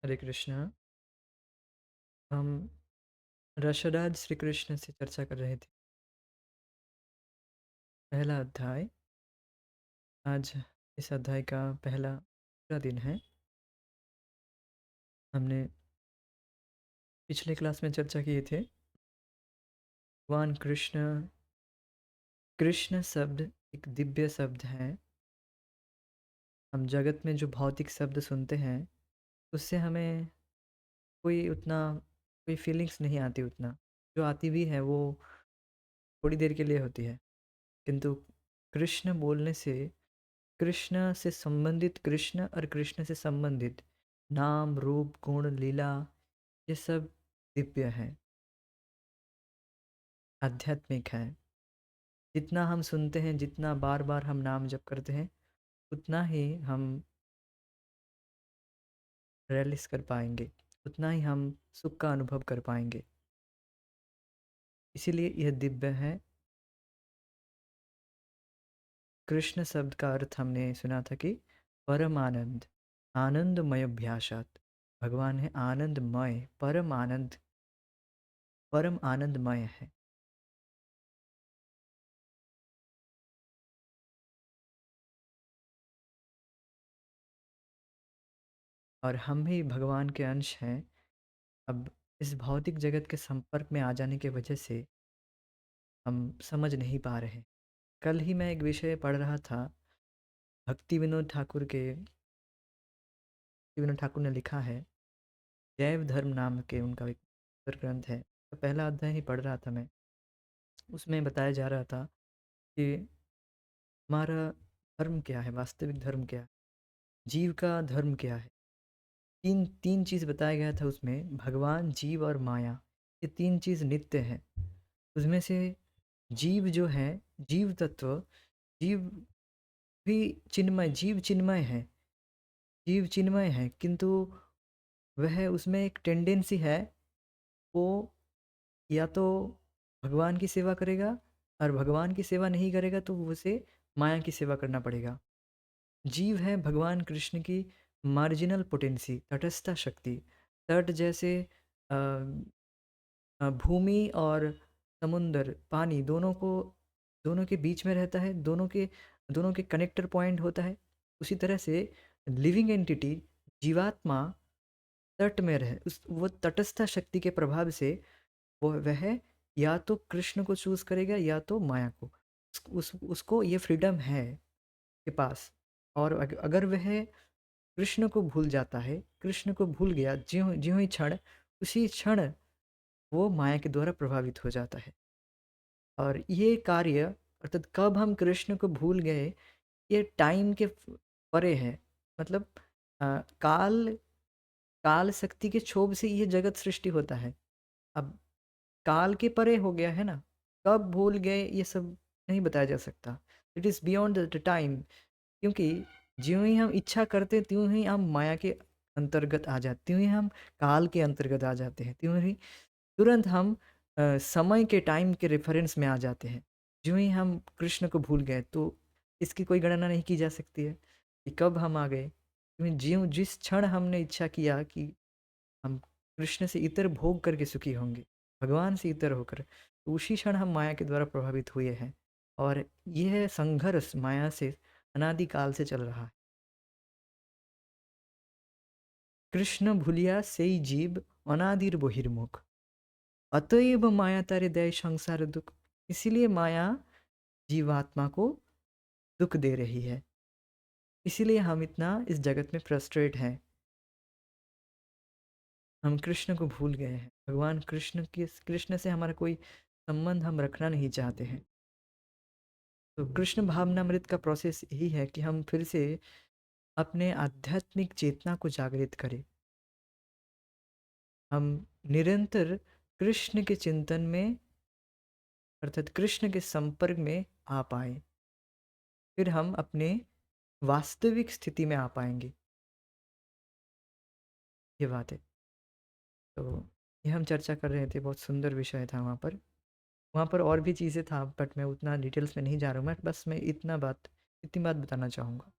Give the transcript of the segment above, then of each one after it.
हरे कृष्णा। हम रसराज श्री कृष्ण से चर्चा कर रहे थे। पहला अध्याय। आज इस अध्याय का पहला पूरा दिन है। हमने पिछले क्लास में चर्चा किए थे भगवान कृष्ण। कृष्ण शब्द एक दिव्य शब्द है। हम जगत में जो भौतिक शब्द सुनते हैं उससे हमें कोई फीलिंग्स नहीं आती। उतना जो आती भी है वो थोड़ी देर के लिए होती है। किंतु कृष्ण बोलने से, कृष्ण से संबंधित, कृष्ण और कृष्ण से संबंधित नाम रूप गुण लीला, ये सब दिव्य है, आध्यात्मिक है। जितना हम सुनते हैं, जितना बार बार हम नाम जप करते हैं, उतना ही हम रियलाइज कर पाएंगे, उतना ही हम सुख का अनुभव कर पाएंगे। इसीलिए यह दिव्य है। कृष्ण शब्द का अर्थ हमने सुना था कि परम आनंद, आनंदमय अभ्यासात। भगवान है आनंदमय, परम आनंदमय है। और हम भी भगवान के अंश हैं। अब इस भौतिक जगत के संपर्क में आ जाने की वजह से हम समझ नहीं पा रहे। कल ही मैं एक विषय पढ़ रहा था। भक्ति विनोद ठाकुर ने लिखा है, जैव धर्म नाम के उनका एक सुंदर ग्रंथ है। तो पहला अध्याय ही पढ़ रहा था मैं। उसमें बताया जा रहा था कि हमारा धर्म क्या है, वास्तविक धर्म क्या है, जीव का धर्म क्या है। तीन तीन चीज़ बताया गया था उसमें, भगवान, जीव और माया। ये तीन चीज़ नित्य है। उसमें से जीव जो है, जीव तत्व, जीव भी चिन्मय, जीव चिन्मय है। जीव चिन्मय है, किंतु वह, उसमें एक टेंडेंसी है, वो या तो भगवान की सेवा करेगा, और भगवान की सेवा नहीं करेगा तो उसे माया की सेवा करना पड़ेगा। जीव है भगवान कृष्ण की मार्जिनल पोटेंसी, तटस्था शक्ति। तट जैसे अ, भूमि और समुंदर, पानी, दोनों के बीच में रहता है, दोनों के कनेक्टर पॉइंट होता है। उसी तरह से लिविंग एंटिटी, जीवात्मा तट में रहे, उस वो तटस्थ शक्ति के प्रभाव से वो वह या तो कृष्ण को चूज करेगा या तो माया को। उसको ये फ्रीडम है के पास। और अगर वह कृष्ण को भूल जाता है, कृष्ण को भूल गया, ज्यों ज्यों ही क्षण, उसी क्षण वो माया के द्वारा प्रभावित हो जाता है। और ये कार्य, अर्थात कब हम कृष्ण को भूल गए, ये टाइम के परे है। मतलब काल काल शक्ति के क्षोभ से ये जगत सृष्टि होता है। अब काल के परे हो गया है ना, कब भूल गए ये सब नहीं बताया जा सकता। It is beyond the time. क्योंकि ज्यों ही हम इच्छा करते हैं, त्यों ही हम माया के अंतर्गत आ जाते, त्यों ही हम काल के अंतर्गत आ जाते हैं, त्यों ही तुरंत हम समय के, टाइम के रेफरेंस में आ जाते हैं। ज्यों ही हम कृष्ण को भूल गए तो इसकी कोई गणना नहीं की जा सकती है कि कब हम आ गए। क्योंकि ज्यों जिस क्षण हमने इच्छा किया कि हम कृष्ण से इतर भोग करके सुखी होंगे, भगवान से इतर होकर, तो उसी क्षण हम माया के द्वारा प्रभावित हुए हैं। और यह संघर्ष माया से अनादिकाल से चल रहा है। कृष्ण भूलिया सेई जीव, अनादिर बहिर्मुख, अतएव माया तारे दय संसार दुख। इसीलिए माया जीवात्मा को दुख दे रही है। इसीलिए हम इतना इस जगत में फ्रस्ट्रेट हैं। हम कृष्ण को भूल गए हैं। भगवान कृष्ण से हमारा कोई संबंध हम रखना नहीं चाहते हैं। तो कृष्ण भावनामृत का प्रोसेस यही है कि हम फिर से अपने आध्यात्मिक चेतना को जागृत करें। हम निरंतर कृष्ण के चिंतन में, अर्थात कृष्ण के संपर्क में आ पाए, फिर हम अपने वास्तविक स्थिति में आ पाएंगे। ये बात है। तो ये हम चर्चा कर रहे थे, बहुत सुंदर विषय था वहाँ पर और भी चीज़ें था, बट मैं उतना डिटेल्स में नहीं जा रहा हूँ। मैं इतनी बात बताना चाहूँगा।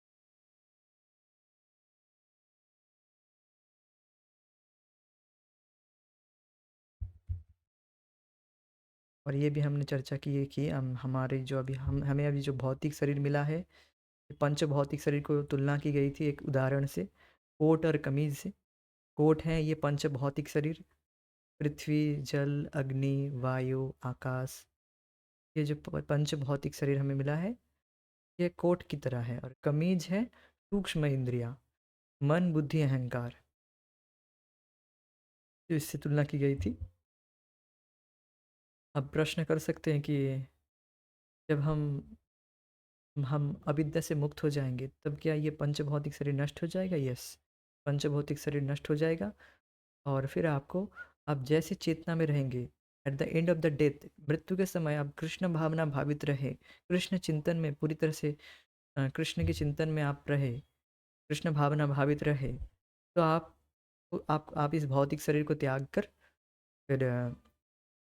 और ये भी हमने चर्चा की है कि हम हमारे जो अभी हम हमें अभी जो भौतिक शरीर मिला है, पंच भौतिक शरीर को तुलना की गई थी एक उदाहरण से, कोट और कमीज से। कोट है ये पंच भौतिक शरीर, पृथ्वी, जल, अग्नि, वायु, आकाश। ये जो पंच भौतिक शरीर हमें मिला है, ये कोट की तरह है। और कमीज है सूक्ष्म इंद्रियां, मन, बुद्धि, अहंकार, जो इससे तुलना की गई थी। अब प्रश्न कर सकते हैं कि जब हम अविद्या से मुक्त हो जाएंगे तब क्या ये पंचभौतिक शरीर नष्ट हो जाएगा? यस, पंचभौतिक शरीर नष्ट हो जाएगा। और फिर आपको, आप जैसे चेतना में रहेंगे, at the end of the death, मृत्यु के समय आप कृष्ण भावना भावित रहे, कृष्ण चिंतन में पूरी तरह से, कृष्ण के चिंतन में आप रहे, कृष्ण भावना भावित रहे, तो आप इस भौतिक शरीर को त्याग कर फिर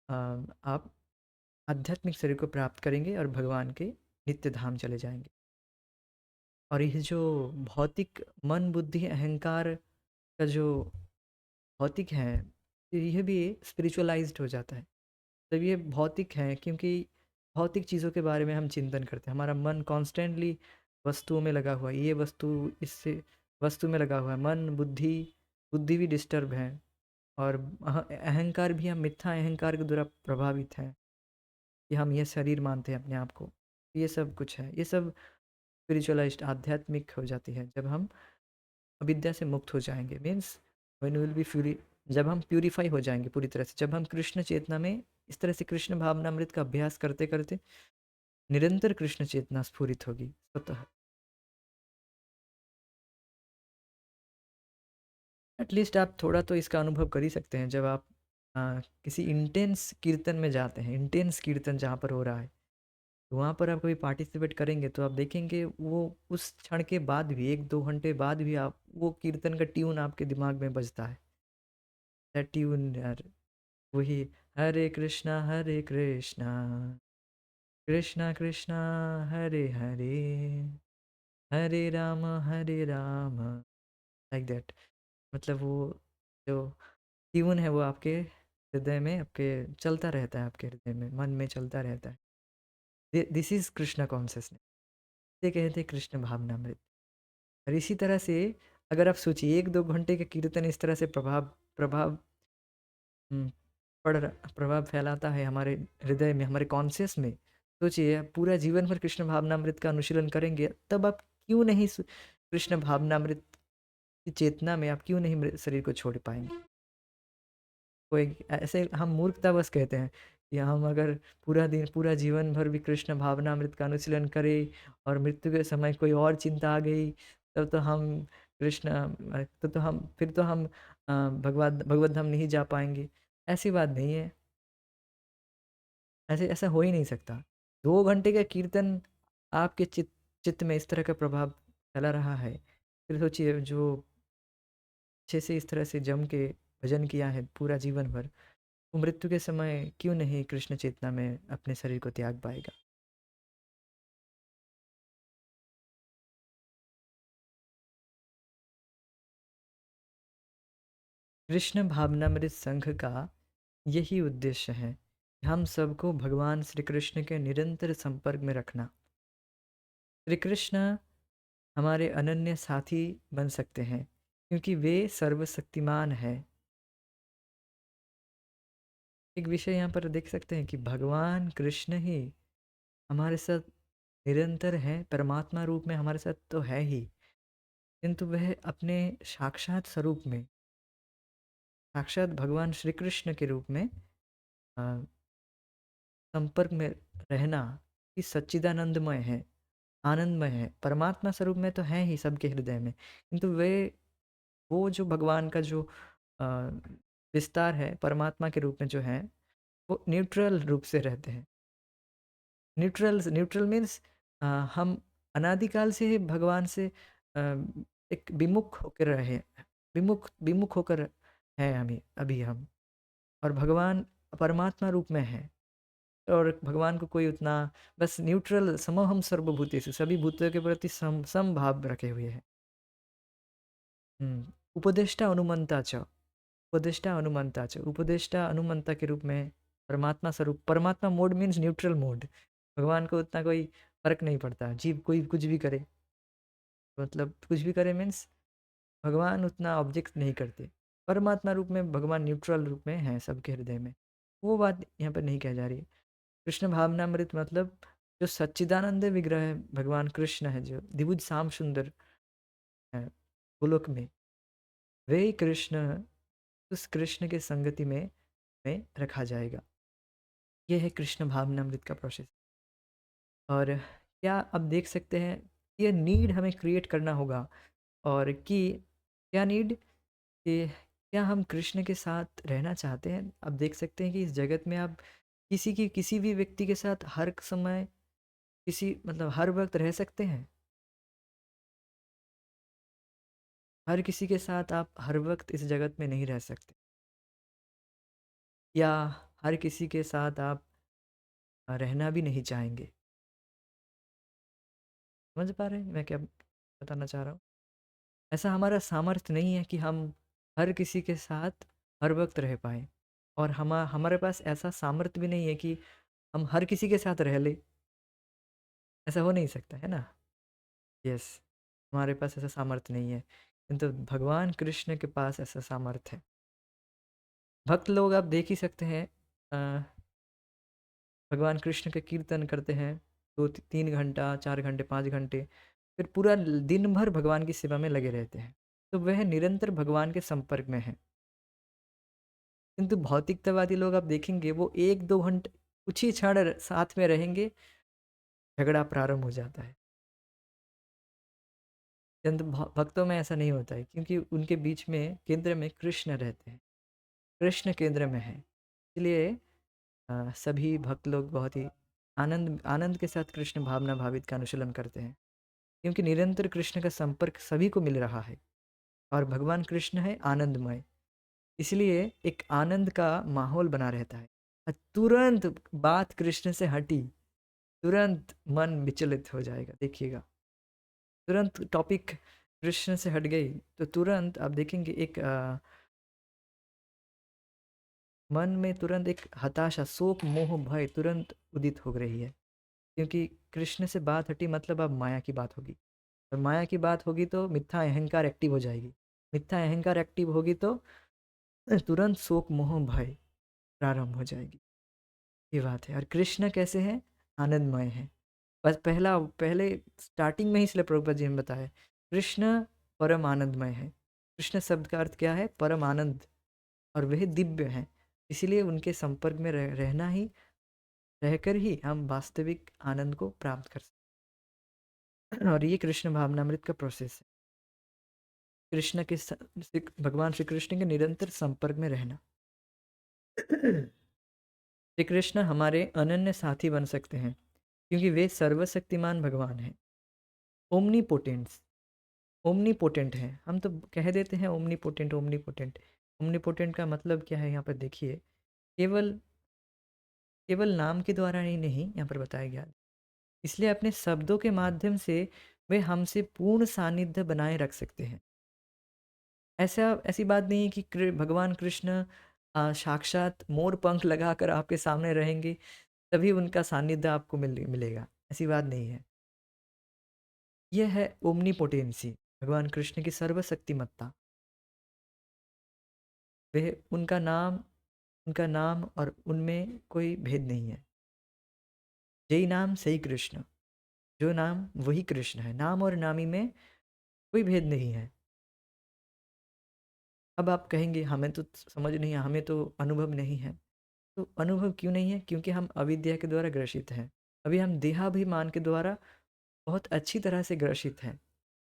आप आध्यात्मिक शरीर को प्राप्त करेंगे और भगवान के नित्य धाम चले जाएंगे। और ये जो भौतिक मन, बुद्धि, अहंकार का जो भौतिक है, यह भी स्पिरिचुअलाइज्ड हो जाता है। तब ये भौतिक है क्योंकि भौतिक चीज़ों के बारे में हम चिंतन करते हैं, हमारा मन कॉन्स्टेंटली वस्तुओं में लगा हुआ है, ये वस्तु इससे वस्तु में लगा हुआ है, मन, बुद्धि, बुद्धि भी डिस्टर्ब है। और अहंकार भी, हम मिथ्या अहंकार के द्वारा प्रभावित हैं कि हम ये शरीर मानते हैं अपने आप को। ये सब कुछ है, ये सब स्पिरिचुअलाइज्ड आध्यात्मिक हो जाती है जब हम अविद्या से मुक्त हो जाएंगे। Means when will be fury, जब हम प्यूरीफाई हो जाएंगे पूरी तरह से, जब हम कृष्ण चेतना में इस तरह से कृष्ण भावनामृत का अभ्यास करते करते निरंतर कृष्ण चेतना स्फुरित होगी स्वतः। एटलीस्ट आप थोड़ा तो इसका अनुभव कर ही सकते हैं जब आप किसी इंटेंस कीर्तन में जाते हैं, इंटेंस कीर्तन जहाँ पर हो रहा है, तो वहाँ पर आप कभी पार्टिसिपेट करेंगे तो आप देखेंगे वो उस क्षण के बाद भी, 1-2 घंटे बाद भी, आप वो कीर्तन का ट्यून आपके दिमाग में बजता है। दैट ट्यून यार, वही, हरे कृष्णा कृष्णा कृष्णा हरे हरे, हरे राम, लाइक दैट। मतलब वो जो ट्यून है वो आपके हृदय में, आपके चलता रहता है, आपके हृदय में, मन में चलता रहता है। दिस इज कृष्ण कॉन्शियसनेस, ये कहते हैं कृष्ण भावनामृत। और इसी तरह से अगर आप सोचिए 1-2 घंटे के कीर्तन इस तरह से प्रभाव प्रभाव हम्म, प्रभाव फैलाता है हमारे हृदय में, हमारे कॉन्शियस में। सोचिए आप पूरा जीवन भर कृष्ण भावनामृत का अनुशीलन करेंगे, तब आप क्यों नहीं कृष्ण भावनामृत की चेतना में आप क्यों नहीं शरीर को छोड़ पाएंगे? कोई ऐसे हम मूर्खतावश कहते हैं कि हम अगर पूरा दिन, पूरा जीवन भर भी कृष्ण भावनामृत का अनुशीलन करें और मृत्यु के समय कोई और चिंता आ गई, तब तो हम कृष्ण तो हम फिर तो हम भगवत धाम नहीं जा पाएंगे। ऐसी बात नहीं है, ऐसे ऐसा हो ही नहीं सकता। 2 घंटे का कीर्तन आपके चित्त में इस तरह का प्रभाव फैला रहा है, फिर सोचिए जो अच्छे से इस तरह से जम के भजन किया है पूरा जीवन भर, वो मृत्यु के समय क्यों नहीं कृष्ण चेतना में अपने शरीर को त्याग पाएगा? कृष्ण भावनामृत संघ का यही उद्देश्य है, हम सबको भगवान श्री कृष्ण के निरंतर संपर्क में रखना। श्री कृष्ण हमारे अनन्य साथी बन सकते हैं क्योंकि वे सर्वशक्तिमान है। एक विषय यहाँ पर देख सकते हैं कि भगवान कृष्ण ही हमारे साथ निरंतर है, परमात्मा रूप में हमारे साथ तो है ही, किंतु वह अपने साक्षात स्वरूप में, साक्षात भगवान श्री कृष्ण के रूप में अ, संपर्क में रहना, कि सच्चिदानंदमय है, आनंदमय है, परमात्मा स्वरूप में तो है ही सबके हृदय में, किंतु वे, वो जो भगवान का जो अ, विस्तार है परमात्मा के रूप में जो है, वो न्यूट्रल रूप से रहते हैं। न्यूट्रल न्यूट्रल मीन्स हम अनादिकाल से ही भगवान से अ, एक विमुख होकर रहे, विमुख होकर हैं हमें अभी हम, और भगवान परमात्मा रूप में है। और भगवान को कोई उतना, बस न्यूट्रल, समोहम सर्वभूतेषु, सभी भूतों के प्रति समभाव रखे हुए हैं। उपदेष्टा अनुमंता च, उपदेष्टा अनुमंता च, उपदेष्टा अनुमंता के रूप में परमात्मा स्वरूप, परमात्मा मोड मीन्स न्यूट्रल मोड। भगवान को उतना कोई फ़र्क नहीं पड़ता, जीव कोई कुछ भी करे, मतलब कुछ भी करे मीन्स भगवान उतना ऑब्जेक्ट नहीं करते। परमात्मा रूप में भगवान न्यूट्रल रूप में हैं सबके हृदय में। वो बात यहाँ पर नहीं कही जा रही है। कृष्ण भावनामृत मतलब जो सच्चिदानंद विग्रह है, भगवान कृष्ण है, जो द्विभुज श्याम सुंदर है गोलोक में, वही कृष्ण, उस कृष्ण के संगति में रखा जाएगा। ये है कृष्ण भावनामृत का प्रोसेस। और क्या अब देख सकते हैं, ये नीड हमें क्रिएट करना होगा। और कि क्या नीड, कि क्या हम कृष्ण के साथ रहना चाहते हैं। अब देख सकते हैं कि इस जगत में आप किसी भी व्यक्ति के साथ हर समय, किसी मतलब हर वक्त रह सकते हैं। हर किसी के साथ आप हर वक्त इस जगत में नहीं रह सकते, या हर किसी के साथ आप रहना भी नहीं चाहेंगे। समझ पा रहे हैं मैं क्या बताना चाह रहा हूँ। ऐसा हमारा सामर्थ्य नहीं है कि हम हर किसी के साथ हर वक्त रह पाएँ, और हमारे पास ऐसा सामर्थ्य भी नहीं है कि हम हर किसी के साथ रह लें। ऐसा हो नहीं सकता है ना। यस, हमारे पास ऐसा सामर्थ्य नहीं है, किंतु भगवान कृष्ण के पास ऐसा सामर्थ्य है। भक्त लोग आप देख ही सकते हैं, अ, भगवान कृष्ण के कीर्तन करते हैं 2-3 घंटा, 4 घंटे, 5 घंटे, फिर पूरा दिन भर भगवान की सेवा में लगे रहते हैं। तो वह निरंतर भगवान के संपर्क में है। किंतु भौतिकतावादी लोग आप देखेंगे, वो 1-2 घंटे कुछ ही क्षण साथ में रहेंगे, झगड़ा प्रारंभ हो जाता है। किंतु भक्तों में ऐसा नहीं होता है, क्योंकि उनके बीच में केंद्र में कृष्ण रहते हैं, कृष्ण केंद्र में है। इसलिए सभी भक्त लोग बहुत ही आनंद आनंद के साथ कृष्ण भावना भावित का अनुशीलन करते हैं, क्योंकि निरंतर कृष्ण का संपर्क सभी को मिल रहा है, और भगवान कृष्ण है आनंदमय। इसलिए एक आनंद का माहौल बना रहता है। तुरंत बात कृष्ण से हटी, तुरंत मन विचलित हो जाएगा, देखिएगा। तुरंत टॉपिक कृष्ण से हट गई, तो तुरंत आप देखेंगे एक मन में तुरंत एक हताशा, शोक, मोह, भय तुरंत उदित हो रही है, क्योंकि कृष्ण से बात हटी, मतलब अब माया की बात होगी। और माया की बात होगी तो मिथ्या अहंकार एक्टिव हो जाएगी। मिथ्या अहंकार एक्टिव होगी तो तुरंत शोक, मोह, भय प्रारंभ हो जाएगी। ये बात है। और कृष्ण कैसे हैं? आनंदमय हैं। बस पहले स्टार्टिंग में ही इसलिए प्रभुपाद जी ने बताया, कृष्ण परम आनंदमय है। कृष्ण शब्द का अर्थ क्या है? परम आनंद, और वह दिव्य हैं। इसीलिए उनके संपर्क में रहकर ही हम वास्तविक आनंद को प्राप्त कर सकते हैं। और ये कृष्ण भावनामृत का प्रोसेस है, कृष्ण के भगवान श्री कृष्ण के निरंतर संपर्क में रहना। श्री कृष्ण हमारे अनन्य साथी बन सकते हैं, क्योंकि वे सर्वशक्तिमान भगवान हैं। ओमनीपोटेंस, ओमनीपोटेंट है। हम तो कह देते हैं ओमनीपोटेंट, ओमनीपोटेंट। ओमनीपोटेंट का मतलब क्या है यहाँ पर देखिए। केवल केवल नाम के द्वारा ही नहीं यहाँ पर बताया गया, इसलिए अपने शब्दों के माध्यम से वे हमसे पूर्ण सानिध्य बनाए रख सकते हैं। ऐसी बात नहीं है कि भगवान कृष्ण साक्षात मोर पंख लगाकर आपके सामने रहेंगे तभी उनका सानिध्य आपको मिलेगा, ऐसी बात नहीं है। यह है ओमनीपोटेंसी, भगवान कृष्ण की सर्वशक्तिमत्ता। वह उनका नाम और उनमें कोई भेद नहीं है। यही नाम सही कृष्ण, जो नाम वही कृष्ण है। नाम और नामी में कोई भेद नहीं है। अब आप कहेंगे हमें तो समझ नहीं है, हमें तो अनुभव नहीं है। तो अनुभव क्यों नहीं है? क्योंकि हम अविद्या के द्वारा ग्रसित हैं। अभी हम देहाभिमान के द्वारा बहुत अच्छी तरह से ग्रसित हैं।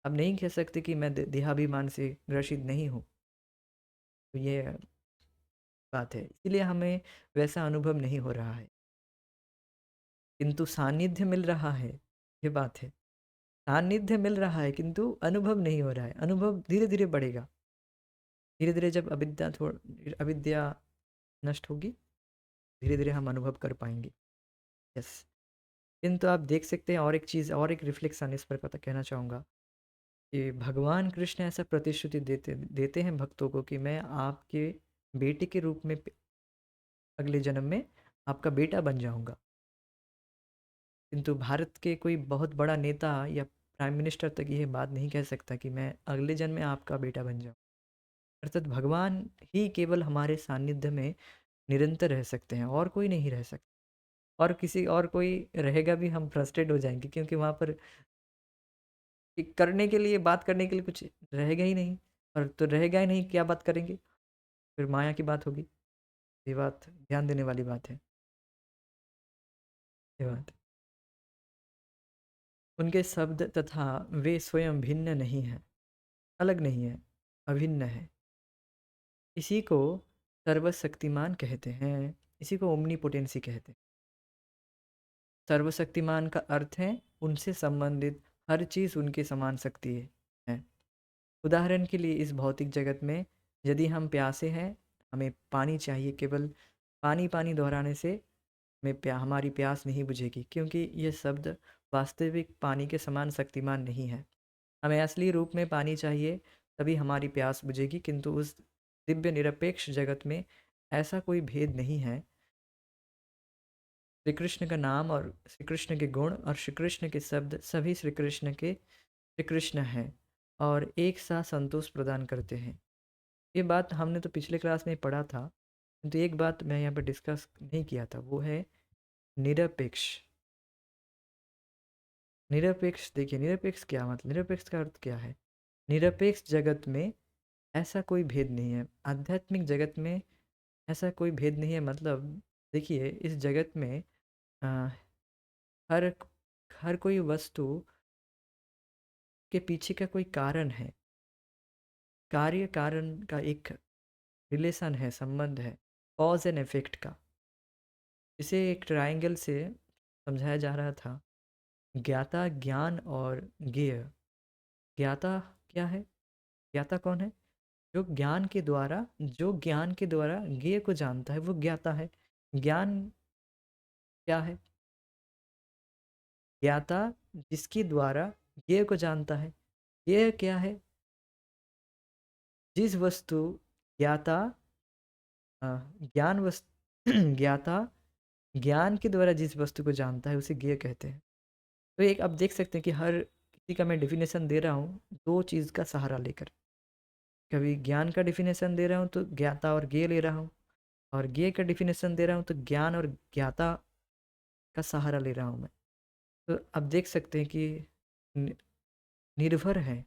अब नहीं कह सकते कि मैं देहाभिमान से ग्रसित नहीं हूँ। तो ये बात है, इसीलिए हमें वैसा अनुभव नहीं हो रहा है, किंतु सानिध्य मिल रहा है। ये बात है, सानिध्य मिल रहा है किंतु अनुभव नहीं हो रहा है। अनुभव धीरे धीरे बढ़ेगा। धीरे धीरे जब अविद्या नष्ट होगी, धीरे धीरे हम अनुभव कर पाएंगे। यस। किंतु आप देख सकते हैं, और एक चीज़, और एक रिफ्लेक्शन इस पर पता कहना चाहूँगा कि भगवान कृष्ण ऐसा प्रतिश्रुति देते देते हैं भक्तों को कि मैं आपके बेटे के रूप में अगले जन्म में आपका बेटा बन जाऊँगा। किंतु भारत के कोई बहुत बड़ा नेता या प्राइम मिनिस्टर तक ये बात नहीं कह सकता कि मैं अगले जन्म में आपका बेटा बन जाऊँ। अर्थात भगवान ही केवल हमारे सानिध्य में निरंतर रह सकते हैं, और कोई नहीं रह सकता। और किसी और कोई रहेगा भी हम फ्रस्ट्रेट हो जाएँगे, क्योंकि वहाँ पर कि करने के लिए, बात करने के लिए कुछ रहेगा ही नहीं। और तो रहेगा ही नहीं, क्या बात करेंगे? फिर माया की बात होगी। ये बात ध्यान देने वाली बात है। ये बात है। उनके शब्द तथा वे स्वयं भिन्न नहीं हैं, अलग नहीं है, अभिन्न है। इसी को सर्वशक्तिमान कहते हैं, इसी को ओमनीपोटेंसी कहते हैं। सर्वशक्तिमान का अर्थ है उनसे संबंधित हर चीज़ उनके समान शक्ति है। उदाहरण के लिए इस भौतिक जगत में यदि हम प्यासे हैं, हमें पानी चाहिए, केवल पानी पानी दोहराने से हमारी प्यास नहीं बुझेगी, क्योंकि ये शब्द वास्तविक पानी के समान शक्तिमान नहीं है। हमें असली रूप में पानी चाहिए, तभी हमारी प्यास बुझेगी। किंतु उस दिव्य निरपेक्ष जगत में ऐसा कोई भेद नहीं है। श्री कृष्ण का नाम और श्री कृष्ण के गुण और श्री कृष्ण के शब्द सभी श्री कृष्ण हैं और एक साथ संतोष प्रदान करते हैं। ये बात हमने तो पिछले क्लास में पढ़ा था, किंतु एक बात मैं यहाँ पर डिस्कस नहीं किया था, वो है निरपेक्ष। निरपेक्ष, देखिए निरपेक्ष क्या मतलब, निरपेक्ष का अर्थ क्या है? निरपेक्ष जगत में ऐसा कोई भेद नहीं है, आध्यात्मिक जगत में ऐसा कोई भेद नहीं है। मतलब देखिए, इस जगत में अ, हर हर कोई वस्तु के पीछे का कोई कारण है, कार्य कारण का एक रिलेशन है, संबंध है, कॉज एंड इफेक्ट का। इसे एक ट्रायंगल से समझाया जा रहा था, ज्ञाता, ज्ञान और ज्ञेय। ज्ञाता क्या है? ज्ञाता कौन है? जो ज्ञान के द्वारा ज्ञेय को जानता है, वो ज्ञाता है। ज्ञान क्या है? ज्ञाता जिसके द्वारा ज्ञेय को जानता है। ज्ञेय क्या है? जिस वस्तु ज्ञाता अ, ज्ञान वस्तु ज्ञाता ज्ञान के द्वारा जिस वस्तु को जानता है, उसे ज्ञेय कहते हैं। तो एक आप देख सकते हैं कि हर किसी का मैं डेफिनेशन दे रहा हूँ दो चीज़ का सहारा लेकर। कभी ज्ञान का डेफिनेशन दे रहा हूँ तो ज्ञाता और ज्ञेय ले रहा हूँ, और ज्ञेय का डेफिनेशन दे रहा हूँ तो ज्ञान और ज्ञाता का सहारा ले रहा हूँ मैं। तो आप देख सकते हैं कि नि- निर्भर है,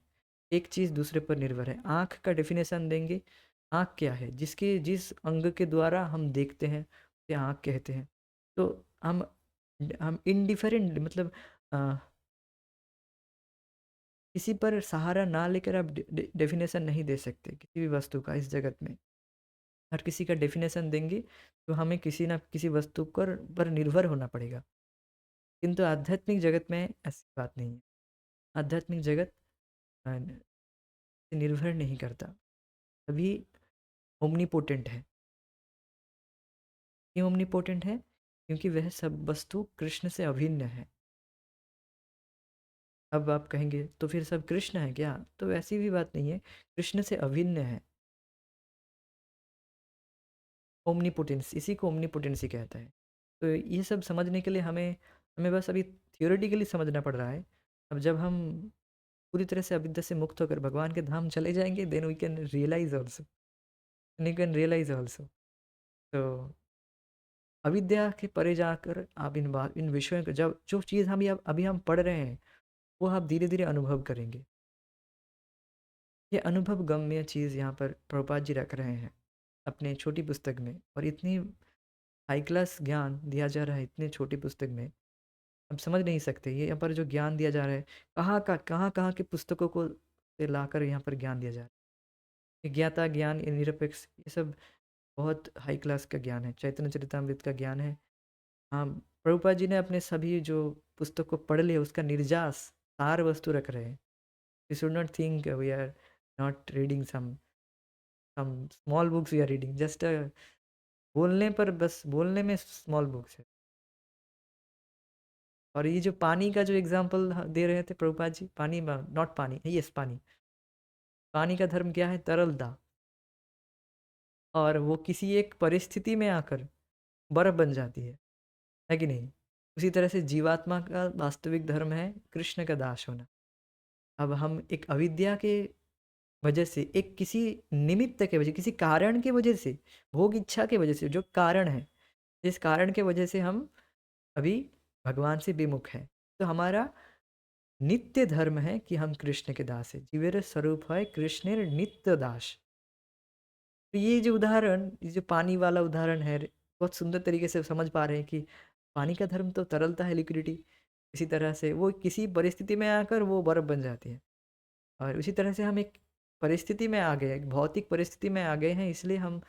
एक चीज़ दूसरे पर निर्भर है। आँख का डेफिनेशन देंगे, आँख क्या है? जिस अंग के द्वारा हम देखते हैं उसे आँख कहते हैं। तो हम इनडिफरेंट, मतलब अ, किसी पर सहारा ना लेकर आप डेफिनेशन नहीं दे सकते किसी भी वस्तु का इस जगत में। हर किसी का डेफिनेशन देंगे तो हमें किसी ना किसी वस्तु पर निर्भर होना पड़ेगा। किंतु आध्यात्मिक जगत में ऐसी बात नहीं है। आध्यात्मिक जगत निर्भर नहीं करता, तभी ओमनीपोटेंट है। क्यों ओमनीपोटेंट है? क्योंकि वह सब वस्तु कृष्ण से अभिन्न है। अब आप कहेंगे तो फिर सब कृष्ण है क्या? तो ऐसी भी बात नहीं है, कृष्ण से अभिन्न है। ओमनीपोटेंस, इसी को ओमनीपोटेंसी कहता है। तो ये सब समझने के लिए हमें हमें बस अभी थियोरेटिकली समझना पड़ रहा है। अब जब हम पूरी तरह से अविद्या से मुक्त होकर भगवान के धाम चले जाएंगे, then we can realise also, we can realise also. तो अविद्या के परे जाकर आप इन विषयों को, जब जो चीज़ हम अभी हम पढ़ रहे हैं, वो आप धीरे धीरे अनुभव करेंगे। ये अनुभव गम्य चीज़ यहाँ पर प्रभुपाद जी रख रहे हैं अपने छोटी पुस्तक में, और इतनी हाई क्लास ज्ञान दिया जा रहा है इतने छोटी पुस्तक में। हम समझ नहीं सकते ये यहाँ पर जो ज्ञान दिया जा रहा है, कहाँ कहाँ के पुस्तकों को से लाकर यहाँ पर ज्ञान दिया जा रहा है। ये ज्ञाता, ज्ञान, ये निरपेक्ष, ये सब बहुत हाई क्लास का ज्ञान है, चैतन्य चरितामृत का ज्ञान है। हाँ, प्रभुपाद जी ने अपने सभी जो पुस्तक को पढ़ लिया, उसका निर्जास सार वस्तु रख रहे हैं। We should not think we are not reading some small books, we are reading just बोलने पर, बस बोलने में स्मॉल बुक्स है। और ये जो पानी का जो एग्जाम्पल दे रहे थे प्रभुपाद जी, पानी, नॉट पानी, यस पानी, पानी का धर्म क्या है? तरलता। और वो किसी एक परिस्थिति में आकर बर्फ़ बन जाती है कि नहीं? उसी तरह से जीवात्मा का वास्तविक धर्म है कृष्ण का दास होना। अब हम एक अविद्या के वजह से, एक किसी निमित्त के वजह, किसी कारण के वजह से, भोग इच्छा के वजह से, जो कारण है, जिस कारण के वजह से हम अभी भगवान से विमुख हैं। तो हमारा नित्य धर्म है कि हम कृष्ण के दास हैं। जीवेर स्वरूप है कृष्णेर नित्य दास। तो ये जो उदाहरण, ये जो पानी वाला उदाहरण है, बहुत सुंदर तरीके से समझ पा रहे हैं कि पानी का धर्म तो तरलता है, लिक्विडिटी। इसी तरह से वो किसी परिस्थिति में आकर वो बर्फ बन जाती है। और उसी तरह से हम एक परिस्थिति में आ गए, एक भौतिक परिस्थिति में आ गए हैं, इसलिए हम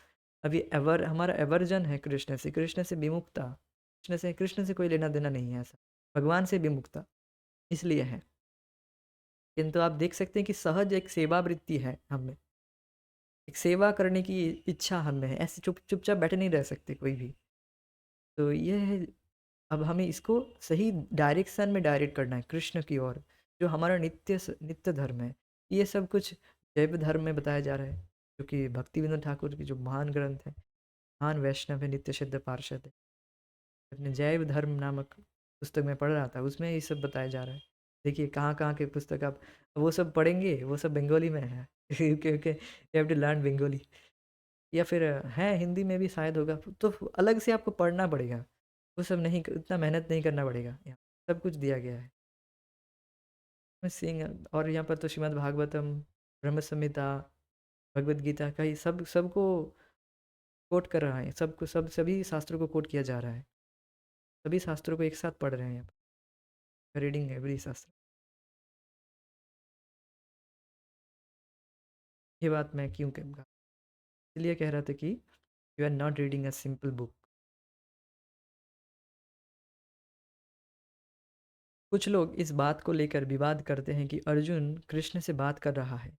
अभी हमारा एवर्जन है कृष्ण से विमुखता, कृष्ण से कोई लेना देना नहीं है, ऐसा भगवान से विमुखता इसलिए है। किंतु आप देख सकते हैं कि सहज एक सेवा वृत्ति है हम में, एक सेवा करने की इच्छा हम में है, ऐसे चुपचाप बैठे नहीं रह सकते कोई भी। तो ये है, अब हमें इसको सही डायरेक्शन में डायरेक्ट करना है कृष्ण की ओर, जो हमारा नित्य धर्म है। ये सब कुछ जैव धर्म में बताया जा रहा है, जो कि भक्ति विनोद ठाकुर की जो महान ग्रंथ है, महान वैष्णव है, नित्य सिद्ध पार्षद है, अपने जैव धर्म नामक पुस्तक में पढ़ रहा था, उसमें ये सब बताया जा रहा है। देखिए कहाँ कहाँ के पुस्तक आप वो सब पढ़ेंगे, वो सब बंगाली में है क्योंकि you have to learn Bengali, या फिर है हिंदी में भी शायद होगा, तो अलग से आपको पढ़ना पड़ेगा। वो सब नहीं, उतना मेहनत नहीं करना पड़ेगा, यहाँ सब कुछ दिया गया है। मैं सिंह, और यहाँ पर तो श्रीमद् भागवतम, ब्रह्म संहिता, भगवद गीता का ही सबको कोट कर रहा है, सबको सभी शास्त्रों को कोट किया जा रहा है, सभी शास्त्रों को एक साथ पढ़ रहे हैं यहाँ पर, रीडिंग एवरी शास्त्र। ये बात मैं क्यों कहूँगा, इसलिए कह रहा था कि you are not reading a simple book. कुछ लोग इस बात को लेकर विवाद करते हैं कि अर्जुन कृष्ण से बात कर रहा है,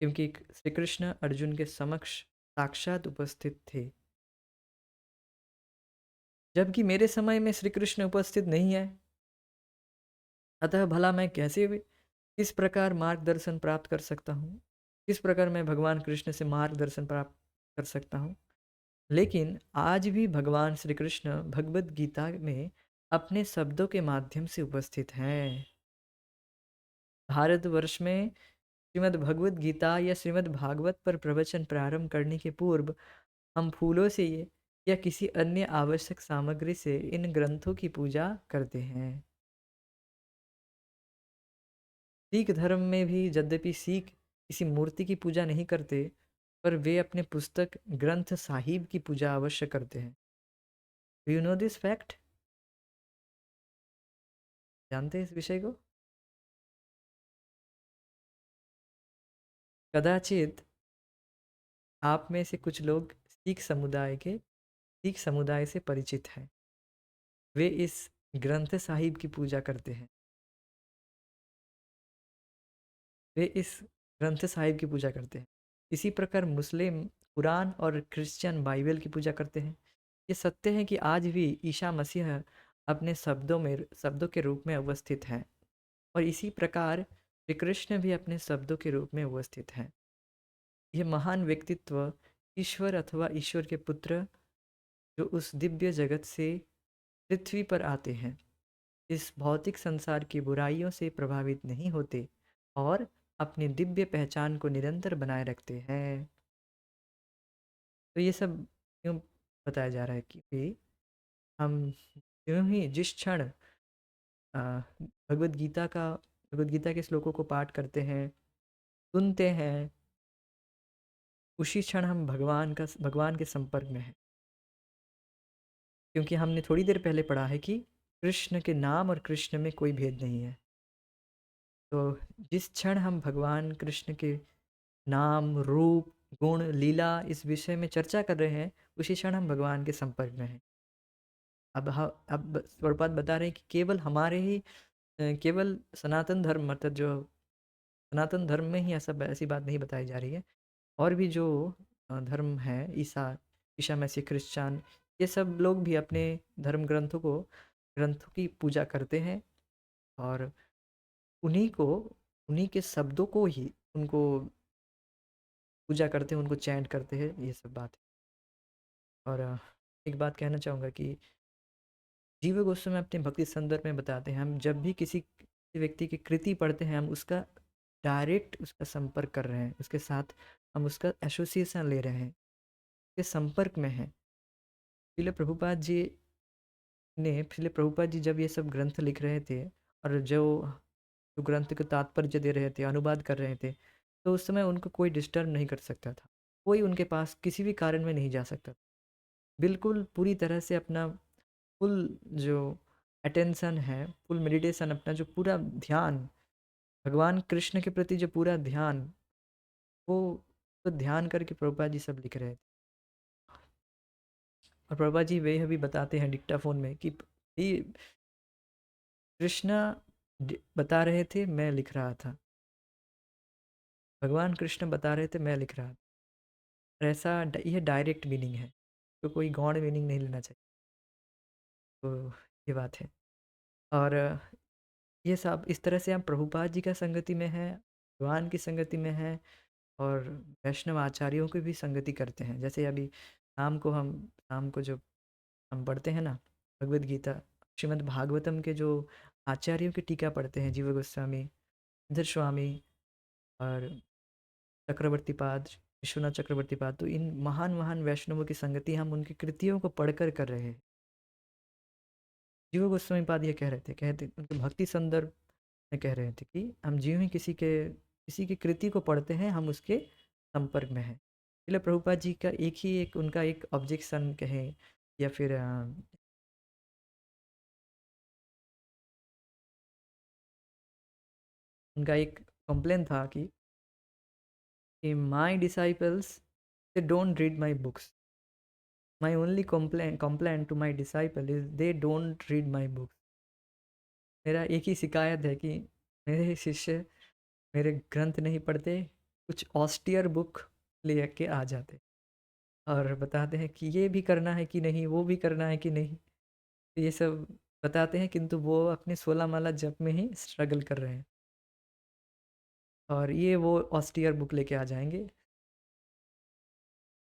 क्योंकि श्री कृष्ण अर्जुन के समक्ष साक्षात उपस्थित थे, जबकि मेरे समय में श्री कृष्ण उपस्थित नहीं है। अतः भला मैं कैसे किस प्रकार मार्गदर्शन प्राप्त कर सकता हूँ, किस प्रकार मैं भगवान कृष्ण से मार्गदर्शन प्राप्त कर सकता हूँ। लेकिन आज भी भगवान श्री कृष्ण भगवद गीता में अपने शब्दों के माध्यम से उपस्थित हैं। भारतवर्ष में श्रीमद् भगवद गीता या श्रीमद् भागवत पर प्रवचन प्रारंभ करने के पूर्व हम फूलों से ये या किसी अन्य आवश्यक सामग्री से इन ग्रंथों की पूजा करते हैं। सिख धर्म में भी यद्यपि सिख किसी मूर्ति की पूजा नहीं करते, पर वे अपने पुस्तक ग्रंथ साहिब की पूजा अवश्य करते हैं। Do you know this fact? जानते हैं इस विषय को? कदाचित आप में से कुछ लोग सिख समुदाय से परिचित हैं। वे इस ग्रंथ साहिब की पूजा करते हैं। वे इस ग्रंथ साहिब की पूजा करते हैं। इसी प्रकार मुस्लिम कुरान और क्रिश्चियन बाइबल की पूजा करते हैं। ये सत्य है कि आज भी ईसा मसीह अपने शब्दों के रूप में अवस्थित हैं, और इसी प्रकार श्री कृष्ण भी अपने शब्दों के रूप में उपस्थित हैं। ये महान व्यक्तित्व ईश्वर अथवा ईश्वर के पुत्र, जो उस दिव्य जगत से पृथ्वी पर आते हैं, इस भौतिक संसार की बुराइयों से प्रभावित नहीं होते और अपनी दिव्य पहचान को निरंतर बनाए रखते हैं। तो ये सब क्यों बताया जा रहा है कि हम यूं ही जिस क्षण भगवद गीता के श्लोकों को पाठ करते हैं, सुनते हैं, उसी क्षण हम भगवान के संपर्क में हैं। क्योंकि हमने थोड़ी देर पहले पढ़ा है कि कृष्ण के नाम और कृष्ण में कोई भेद नहीं है। तो जिस क्षण हम भगवान कृष्ण के नाम, रूप, गुण, लीला इस विषय में चर्चा कर रहे हैं, उसी क्षण हम भगवान के संपर्क में हैं। अब स्वरूपात बता रहे हैं कि केवल हमारे ही केवल सनातन धर्म, मतलब जो सनातन धर्म में ही ऐसी बात नहीं बताई जा रही है। और भी जो धर्म है, ईसा मसीह, क्रिश्चियन, ये सब लोग भी अपने धर्म ग्रंथों की पूजा करते हैं, और उन्हीं को उन्हीं के शब्दों को ही उनको पूजा करते हैं, उनको चैंट करते हैं, ये सब बात है। और एक बात कहना चाहूँगा कि जीव गोस्वामी अपने भक्ति संदर्भ में बताते हैं, हम जब भी किसी व्यक्ति की कृति पढ़ते हैं, हम उसका डायरेक्ट उसका संपर्क कर रहे हैं, उसके साथ हम उसका एसोसिएशन ले रहे हैं, के संपर्क में हैं। इसलिए प्रभुपाद जी इसलिए प्रभुपाद जी जब ये सब ग्रंथ लिख रहे थे और जो ग्रंथ के तात्पर्य दे रहे थे, अनुवाद कर रहे थे, तो उस समय उनको कोई डिस्टर्ब नहीं कर सकता था। कोई उनके पास किसी भी कारण में नहीं जा सकता था। बिल्कुल पूरी तरह से अपना फुल जो अटेंशन है, फुल मेडिटेशन, अपना जो पूरा ध्यान, भगवान कृष्ण के प्रति जो पूरा ध्यान, वो तो ध्यान करके प्रभुपाद जी सब लिख रहे थे। और प्रभुपाद जी वे भी बताते हैं डिक्टाफोन में कि ये कृष्णा बता रहे थे, मैं लिख रहा था। भगवान कृष्ण बता रहे थे, मैं लिख रहा था। और ऐसा ये डायरेक्ट मीनिंग है, तो कोई गौड़ मीनिंग नहीं लेना चाहिए। तो ये बात है। और ये सब इस तरह से हम प्रभुपाद जी का संगति में हैं, भगवान की संगति में हैं, और वैष्णव आचार्यों की भी संगति करते हैं। जैसे अभी शाम को जो हम पढ़ते हैं ना भगवद गीता, श्रीमद् भागवतम के जो आचार्यों की टीका पढ़ते हैं, जीव गोस्वामी, इधर स्वामी और चक्रवर्ती पाद, विश्वनाथ चक्रवर्ती पाद, तो इन महान महान वैष्णवों की संगति हम उनकी कृतियों को पढ़कर कर रहे हैं। जीव गोस्वामी पाद ये कहते उनके भक्ति संदर्भ में कह रहे थे कि हम जीव ही किसी की कृति को पढ़ते हैं, हम उसके संपर्क में हैं। इसलिए प्रभुपाद जी का एक उनका एक ऑब्जेक्शन कहें या फिर उनका एक कंप्लेन था कि my disciples they don't read my books, my only complain to my disciple is they don't read my books. मेरा एक ही शिकायत है कि मेरे शिष्य मेरे ग्रंथ नहीं पढ़ते, कुछ ऑस्टियर बुक ले के आ जाते और बताते हैं कि ये भी करना है कि नहीं, वो भी करना है कि नहीं, तो ये सब बताते हैं, किंतु वो अपने 16 माला जप में ही स्ट्रगल कर रहे हैं, और ये वो ऑस्टियर बुक लेके आ जाएंगे,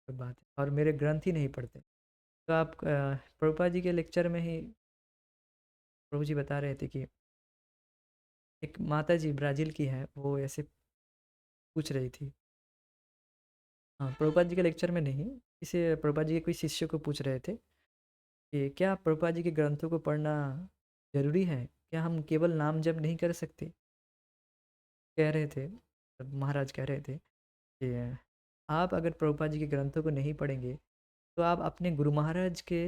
तो बात है, और मेरे ग्रंथ ही नहीं पढ़ते। तो आप प्रभुपाद जी के लेक्चर में ही प्रभु जी बता रहे थे कि एक माता जी ब्राज़ील की है, वो ऐसे पूछ रही थी, हाँ प्रभुपाद जी के लेक्चर में नहीं, इसे प्रभुपाद जी के कोई शिष्य को पूछ रहे थे कि क्या प्रभुपाद जी के ग्रंथों को पढ़ना ज़रूरी है, क्या हम केवल नाम जप नहीं कर सकते। कह रहे थे, महाराज कह रहे थे कि आप अगर प्रभुपाद जी के ग्रंथों को नहीं पढ़ेंगे, तो आप अपने गुरु महाराज के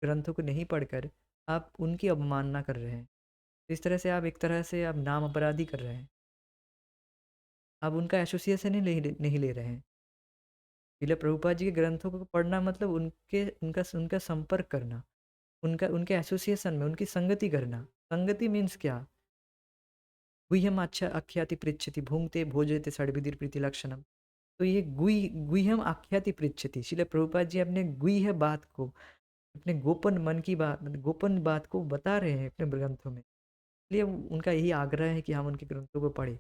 ग्रंथों को नहीं पढ़कर आप उनकी अवमानना कर रहे हैं। इस तरह से आप एक तरह से आप नाम अपराधी कर रहे हैं, आप उनका एसोसिएशन ही नहीं ले रहे हैं। इसलिए प्रभुपाद जी के ग्रंथों को पढ़ना मतलब उनका संपर्क करना, उनके एसोसिएशन में उनकी संगति करना। संगति मीन्स क्या? गुह्यम आख्याति पृच्छति भूंगते भोजते षड्विधिर प्रीति लक्षणम। तो ये गुह्यम आख्याति पृच्छति, इसलिए प्रभुपाद जी अपने गुह्य बात को, अपने गोपन मन की बात, गोपन बात को बता रहे हैं अपने ग्रंथों में। इसलिए उनका यही आग्रह है कि हम उनके ग्रंथों को पढ़ें।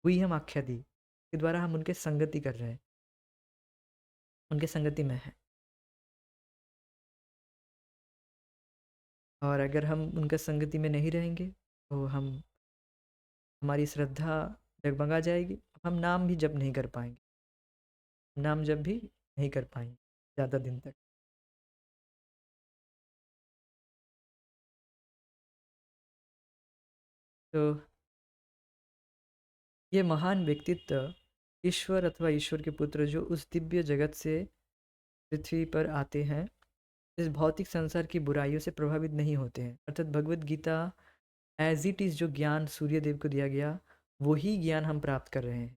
गुह्यम आख्याति के द्वारा हम उनके संगति कर रहे हैं, उनके संगति में है। और अगर हम उनके संगति में नहीं रहेंगे, तो हमारी श्रद्धा डगमगा जाएगी, हम नाम भी जप नहीं कर पाएंगे, नाम जप भी नहीं कर पाएंगे ज़्यादा दिन तक। तो ये महान व्यक्तित्व, ईश्वर अथवा ईश्वर के पुत्र, जो उस दिव्य जगत से पृथ्वी पर आते हैं, इस भौतिक संसार की बुराइयों से प्रभावित नहीं होते हैं। अर्थात Bhagavad Gita as it is जो ज्ञान सूर्य देव को दिया गया, वही ज्ञान हम प्राप्त कर रहे हैं।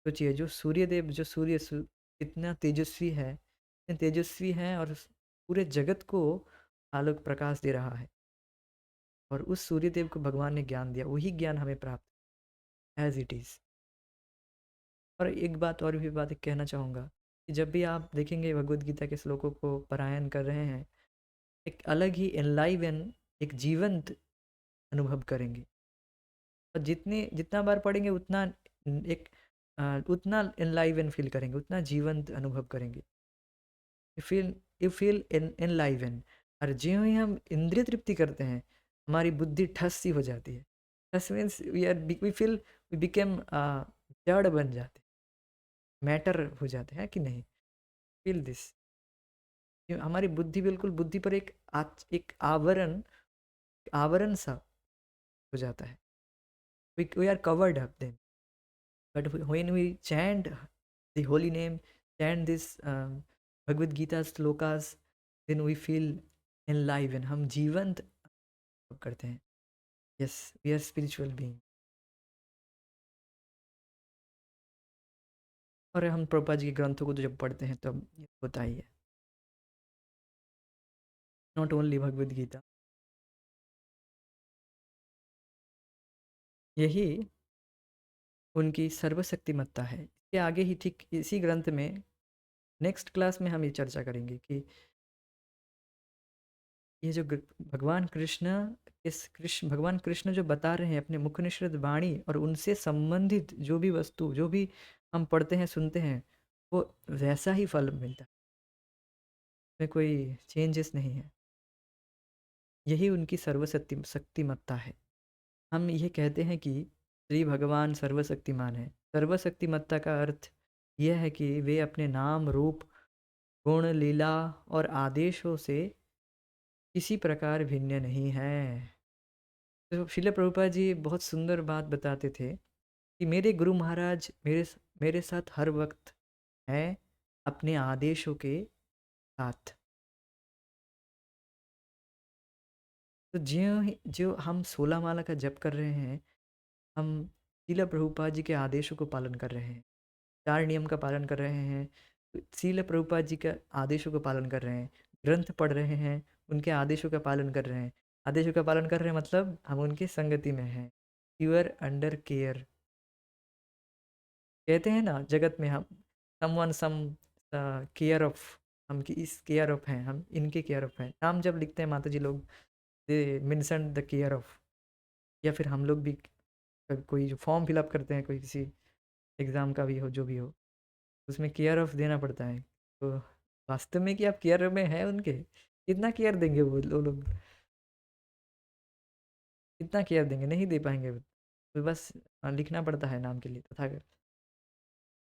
सोचिए, जो सूर्य देव, जो इतना तेजस्वी है, इतने तेजस्वी हैं, और पूरे जगत को आलोक प्रकाश दे रहा है, और उस सूर्य देव को भगवान ने ज्ञान दिया, वही ज्ञान हमें प्राप्त एज इट इज़। और एक बात और भी बात कहना चाहूँगा कि जब भी आप देखेंगे भगवद गीता के श्लोकों को पारायण कर रहे हैं, एक अलग ही एनलाइवन, एक जीवंत अनुभव करेंगे, और जितना बार पढ़ेंगे उतना एक उतना एनलाइवन फील करेंगे, उतना जीवंत अनुभव करेंगे। You feel enlivened. और ज्यों ही हम इंद्रिय तृप्ति करते हैं, हमारी बुद्धि ठस सी हो जाती है। ठस मीन्स वी बिकेम जड़ बन जाते, मैटर हो जाते हैं कि नहीं। फील दिस, हमारी बुद्धि बिल्कुल, बुद्धि पर एक आवरण, आवरण सा हो जाता है। We are covered up then, but when we chant the holy name, chant this Bhagavad Gita shlokas, then we feel enlivened, हम जीवंत करते हैं। Yes, we are spiritual being. और हम प्रभुपाद जी के ग्रंथों को तो जब पढ़ते हैं तब ये होता ही है, नॉट ओनली भगवद गीता। यही उनकी सर्वशक्तिमत्ता है। इसके आगे ही ठीक इसी ग्रंथ में नेक्स्ट क्लास में हम ये चर्चा करेंगे कि ये जो भगवान कृष्ण, इस कृष्ण, भगवान कृष्ण जो बता रहे हैं अपने मुख निःसृत वाणी और उनसे संबंधित जो भी वस्तु, जो भी हम पढ़ते हैं सुनते हैं, वो वैसा ही फल मिलता है, उसमें कोई चेंजेस नहीं है। यही उनकी सर्वशक्तिमत्ता है। हम ये कहते हैं कि श्री भगवान सर्वशक्तिमान है। सर्वशक्तिमत्ता का अर्थ यह है कि वे अपने नाम रूप गुण लीला और आदेशों से किसी प्रकार भिन्न नहीं है। तो शिल प्रभुपाद जी बहुत सुंदर बात बताते थे कि मेरे गुरु महाराज मेरे साथ हर वक्त हैं, अपने आदेशों के साथ। तो जो हम 16 माला का जप कर रहे हैं, हम शिल प्रभुपाद जी के आदेशों को पालन कर रहे हैं, 4 नियम का पालन कर रहे हैं, शिल प्रभुपाद जी के आदेशों का पालन कर रहे हैं, ग्रंथ पढ़ रहे हैं, उनके आदेशों का पालन कर रहे हैं। आदेशों का पालन कर रहे हैं मतलब हम उनकी संगति में हैं, यू आर अंडर केयर। कहते हैं ना जगत में, हम समवन सम केयर ऑफ, हम की इस केयर ऑफ हैं, हम इनके केयर ऑफ हैं। नाम जब लिखते हैं माता जी लोग, they mention the care of. या फिर हम लोग भी कोई जो फॉर्म फिलअप करते हैं, कोई किसी एग्ज़ाम का भी हो, जो भी हो, उसमें केयर ऑफ देना पड़ता है। तो वास्तव में कि आप केयर में हैं उनके, कितना केयर देंगे वो लोग, कितना केयर देंगे, नहीं दे पाएंगे वो। तो बस लिखना पड़ता है नाम के लिए तथागत।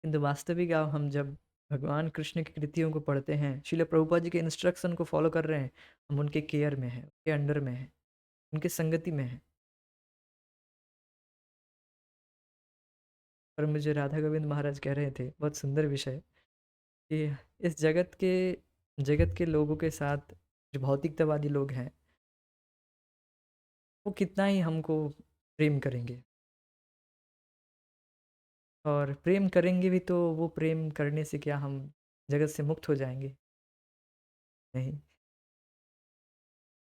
किंतु वास्तविक हम जब भगवान कृष्ण की कृतियों को पढ़ते हैं, श्रील प्रभुपाद जी के इंस्ट्रक्शन को फॉलो कर रहे हैं, हम उनके केयर में हैं, उनके अंडर में हैं, उनके संगति में हैं। पर मुझे राधा गोविंद महाराज कह रहे थे, बहुत सुंदर विषय, कि इस जगत के लोगों के साथ जो भौतिकतावादी लोग हैं, वो कितना ही हमको प्रेम करेंगे, और प्रेम करेंगे भी तो वो प्रेम करने से क्या हम जगत से मुक्त हो जाएंगे? नहीं।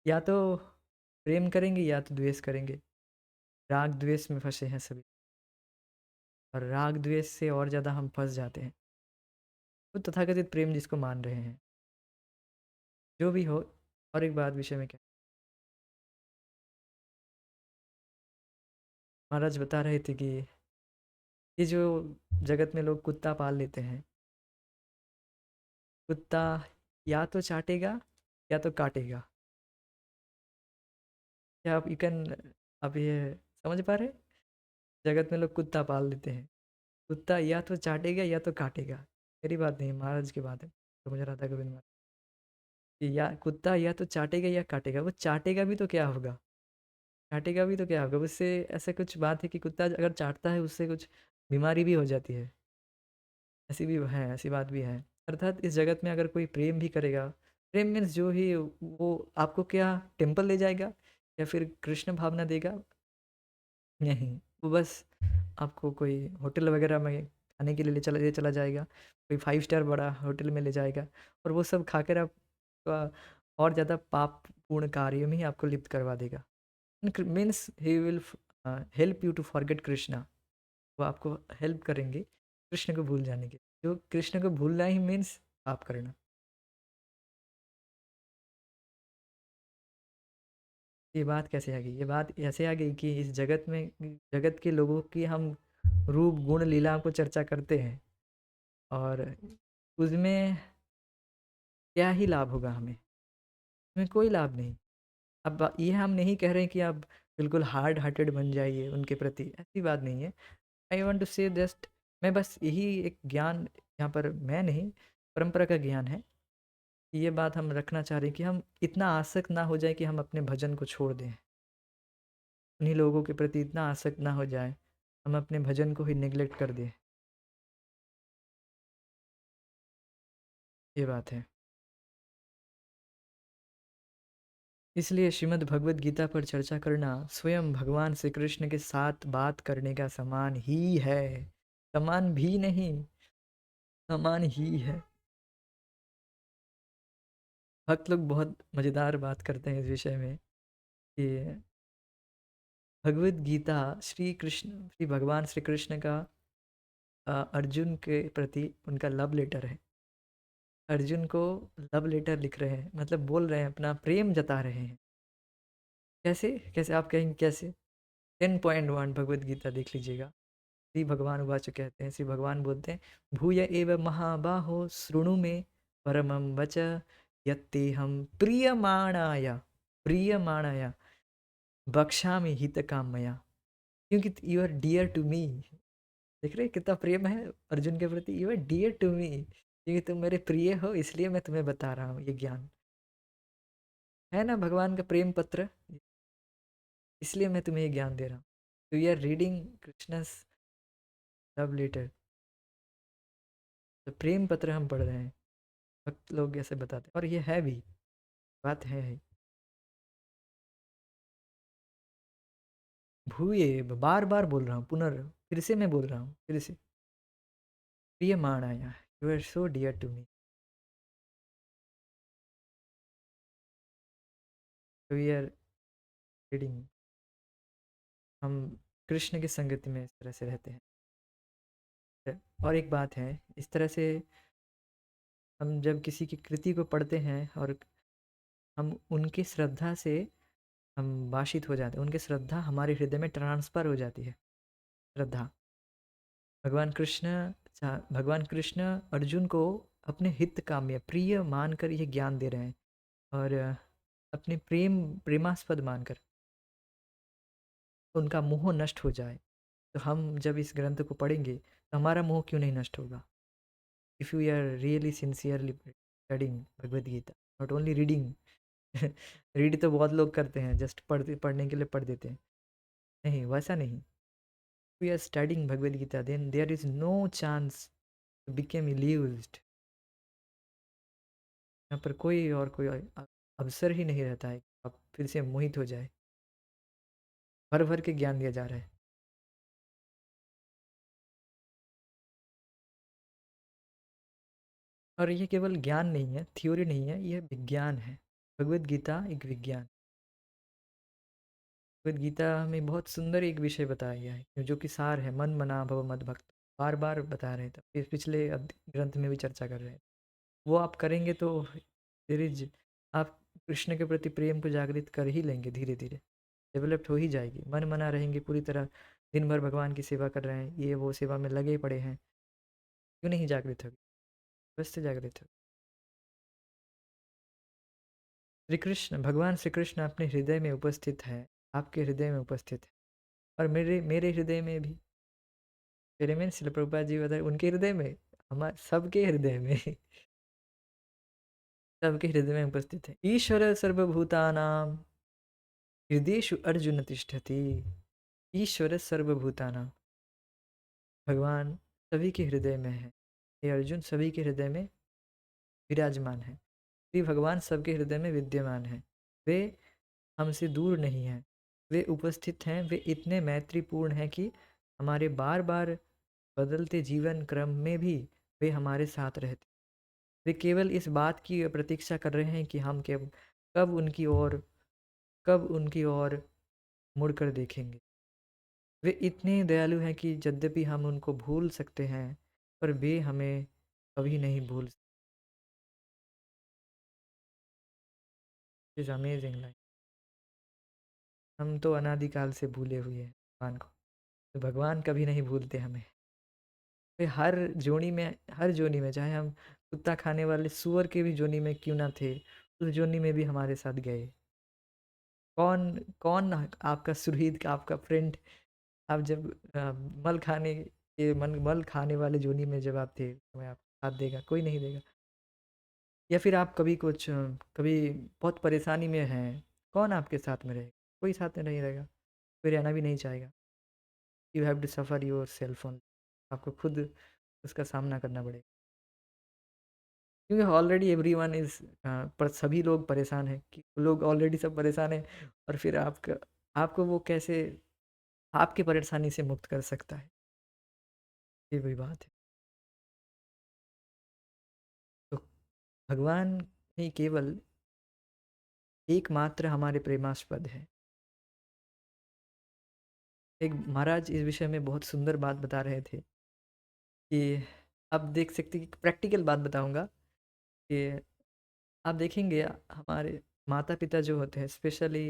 या तो प्रेम करेंगे या तो द्वेष करेंगे। राग द्वेष में फंसे हैं सभी, और राग द्वेष से और ज़्यादा हम फंस जाते हैं। तो तथाकथित प्रेम जिसको मान रहे हैं, जो भी हो। और एक बात विषय में क्या, महाराज बता रहे थे कि ये जो जगत में लोग कुत्ता पाल लेते हैं, कुत्ता या तो चाटेगा या तो काटेगा। क्या आप यू कैन, आप ये समझ पा रहे हैं? जगत में लोग कुत्ता पाल लेते हैं, कुत्ता या तो चाटेगा या तो काटेगा। मेरी बात नहीं, महाराज की बात है। तो मुझे राधा गोविंद महाराज कि या कुत्ता या तो चाटेगा या काटेगा। वो चाटेगा भी तो क्या होगा, काटेगा भी तो क्या होगा, उससे ऐसा कुछ बात है कि कुत्ता अगर चाटता है उससे कुछ बीमारी भी हो जाती है, ऐसी भी है, ऐसी बात भी है। अर्थात इस जगत में अगर कोई प्रेम भी करेगा, प्रेम मीन्स जो ही वो आपको क्या टेम्पल ले जाएगा या फिर कृष्ण भावना देगा? नहीं, वो बस आपको कोई होटल वगैरह में खाने के लिए ले चला जाएगा, कोई 5 स्टार बड़ा होटल में ले जाएगा, और वो सब खाकर आपका और ज़्यादा पापपूर्ण कार्य में ही आपको लिप्त करवा देगा। Means he will help you to forget Krishna. वो आपको हेल्प करेंगे कृष्ण को भूल जाने के। जो कृष्ण को भूलना ही मीन्स पाप करना। ये बात कैसे आ गई? ये बात ऐसे आ गई कि इस जगत में, जगत के लोगों की हम रूप गुण लीला को चर्चा करते हैं, और उसमें क्या ही लाभ होगा हमें? हमें कोई लाभ नहीं। अब ये हम नहीं कह रहे हैं कि आप बिल्कुल हार्ड हार्टेड बन जाइए उनके प्रति, ऐसी बात नहीं है। आई वांट टू से जस्ट, मैं बस यही एक ज्ञान यहाँ पर, मैं नहीं, परंपरा का ज्ञान है। ये बात हम रखना चाह रहे हैं कि हम इतना आसक्त ना हो जाए कि हम अपने भजन को छोड़ दें। उन्हीं लोगों के प्रति इतना आसक्त ना हो जाए, हम अपने भजन को ही नेग्लेक्ट कर दें। ये बात है। इसलिए श्रीमद् भगवत गीता पर चर्चा करना स्वयं भगवान श्री कृष्ण के साथ बात करने का समान ही है। समान भी नहीं, समान ही है। भक्त लोग बहुत मज़ेदार बात करते हैं इस विषय में कि भगवत गीता श्री कृष्ण, श्री भगवान श्री कृष्ण का अर्जुन के प्रति उनका लव लेटर है। अर्जुन को लव लेटर लिख रहे हैं, मतलब बोल रहे हैं, अपना प्रेम जता रहे हैं। कैसे कैसे आप कहेंगे कैसे? 10.1 भगवत गीता देख लीजिएगा। श्री भगवान उवाच कहते हैं, श्री भगवान बोलते हैं, भूय एव महाबाहो शृणु मे परमं वच यत्तेहं प्रियमाणाय प्रियमाणाय बक्ष्यामि हितकामया, क्योंकि you are dear to me. देख रहे हैं कितना प्रेम है अर्जुन के प्रति, you are dear to me, क्योंकि तुम मेरे प्रिय हो इसलिए मैं तुम्हें बता रहा हूँ ये ज्ञान। है ना भगवान का प्रेम पत्र, इसलिए मैं तुम्हें ये ज्ञान दे रहा हूँ। तो we are reading Krishna's love letter, तो प्रेम पत्र हम पढ़ रहे हैं। भक्त लोग ऐसे बताते हैं और ये है भी, बात है। भूये, बार बार बोल रहा हूँ, फिर से मैं बोल रहा हूँ, फिर से, प्रिय माणाया, you are so dear to me. We are reading, हम कृष्ण की संगति में इस तरह से रहते हैं। और एक बात है, इस तरह से हम जब किसी की कृति को पढ़ते हैं और हम उनकी श्रद्धा से हम भाषित हो जाते हैं, उनकी श्रद्धा हमारे हृदय में ट्रांसफ़र हो जाती है। श्रद्धा, भगवान कृष्ण भगवान कृष्ण अर्जुन को अपने हित काम्य प्रिय मानकर ये ज्ञान दे रहे हैं, और अपने प्रेमास्पद मानकर उनका मोह नष्ट हो जाए। तो हम जब इस ग्रंथ को पढ़ेंगे तो हमारा मोह क्यों नहीं नष्ट होगा? If you are really sincerely studying Bhagavad Gita, not only reading. Read तो बहुत लोग करते हैं, जस्ट पढ़ने के लिए पढ़ देते हैं। नहीं, वैसा नहीं। We are studying Bhagavad Gita, then there is no chance to became illusioned. यहाँ पर कोई अवसर ही नहीं रहता है कि आप फिर से मोहित हो जाए। भर भर के ज्ञान दिया जा रहा है। और ये केवल ज्ञान नहीं है, थ्योरी नहीं है, ये विज्ञान है। भगवद गीता एक विज्ञान। भगवद गीता में बहुत सुंदर एक विषय बताया गया है जो कि सार है, मन मना भव मद भक्त। बार बार बता रहे थे, फिर पिछले ग्रंथ में भी चर्चा कर रहे हैं। वो आप करेंगे तो देयर इज, आप कृष्ण के प्रति प्रेम को जागृत कर ही लेंगे, धीरे धीरे डेवलप्ड हो ही जाएगी। मन मना रहेंगे पूरी तरह, दिन भर भगवान की सेवा कर रहे हैं, ये वो सेवा में लगे पड़े हैं, क्यों नहीं जागृत होगी? बस से जागृत हो। श्री कृष्ण, भगवान श्री कृष्ण अपने हृदय में उपस्थित है, आपके हृदय में उपस्थित है, और मेरे मेरे हृदय में भी। मेरे में शिल प्रभुपाद जी बताए उनके हृदय में, हमारे सबके हृदय में। सबके हृदय में उपस्थित है। ईश्वर सर्वभूतानां हृदयेषु अर्जुन तिष्ठति। ईश्वर सर्वभूतानां, भगवान सभी के हृदय में है। ये अर्जुन सभी के हृदय में विराजमान है। श्री भगवान सबके हृदय में विद्यमान है। वे हमसे दूर नहीं हैं, वे उपस्थित हैं। वे इतने मैत्रीपूर्ण हैं कि हमारे बार बार बदलते जीवन क्रम में भी वे हमारे साथ रहते। वे केवल इस बात की प्रतीक्षा कर रहे हैं कि हम कब उनकी ओर कब उनकी ओर मुड़कर देखेंगे। वे इतने दयालु हैं कि यद्यपि हम उनको भूल सकते हैं, पर वे हमें कभी नहीं भूल सकते। Is amazing life. हम तो अनादिकाल से भूले हुए हैं भगवान को, तो भगवान कभी नहीं भूलते हमें। वे हर जोनी में चाहे हम कुत्ता खाने वाले सूअर के भी जोनी में क्यों ना थे, उस जोनी में भी हमारे साथ गए। कौन कौन आपका सुरहीद, आपका फ्रेंड, आप जब मल खाने वाले जोनी में जब आप थे, तो आप साथ देगा? कोई नहीं देगा। या फिर आप कभी कभी बहुत परेशानी में हैं, कौन आपके साथ में रहेगा? कोई साथ में नहीं रहेगा, कोई रहना भी नहीं चाहेगा। You have to suffer yourself only, आपको खुद उसका सामना करना पड़ेगा, क्योंकि ऑलरेडी एवरीवन इज़ पर सभी लोग परेशान हैं, कि लोग ऑलरेडी सब परेशान हैं, और फिर आपको वो कैसे आपकी परेशानी से मुक्त कर सकता है? ये वही बात है। तो भगवान ही केवल एकमात्र हमारे प्रेमास्पद है। एक महाराज इस विषय में बहुत सुंदर बात बता रहे थे कि आप देख सकते हैं कि प्रैक्टिकल बात बताऊँगा कि आप देखेंगे हमारे माता-पिता जो होते हैं, स्पेशली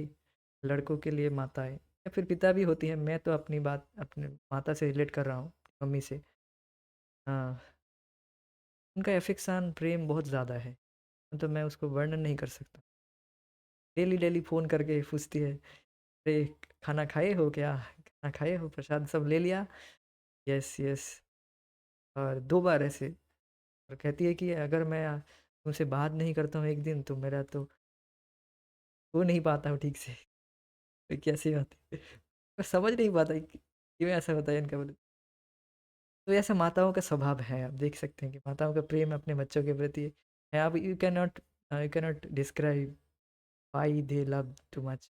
लड़कों के लिए माताएँ या फिर पिता भी होती हैं, मैं तो अपनी बात अपने माता से रिलेट कर रहा हूँ, मम्मी से। हाँ, उनका एफ़ेक्शन, प्रेम बहुत ज़्यादा है, तो मैं उसको वर्णन नहीं कर सकता। डेली-डेली फ़ोन करके पूछती है, "अरे! खाना खाए हो क्या? खाना खाए हो? प्रसाद सब ले लिया?" "Yes, yes." और 2 बार ऐसे, और कहती है कि अगर मैं तुमसे बात नहीं करता हूँ 1 दिन, तो मेरा तो सो नहीं पाता हूँ ठीक से। ये कैसी बात है? मैं समझ नहीं पाता कि क्यों ऐसा होता है इनका, बोले तो ऐसा माताओं का स्वभाव है। आप देख सकते हैं कि माताओं का प्रेम अपने बच्चों के प्रति है। आप you can not describe why they love too much,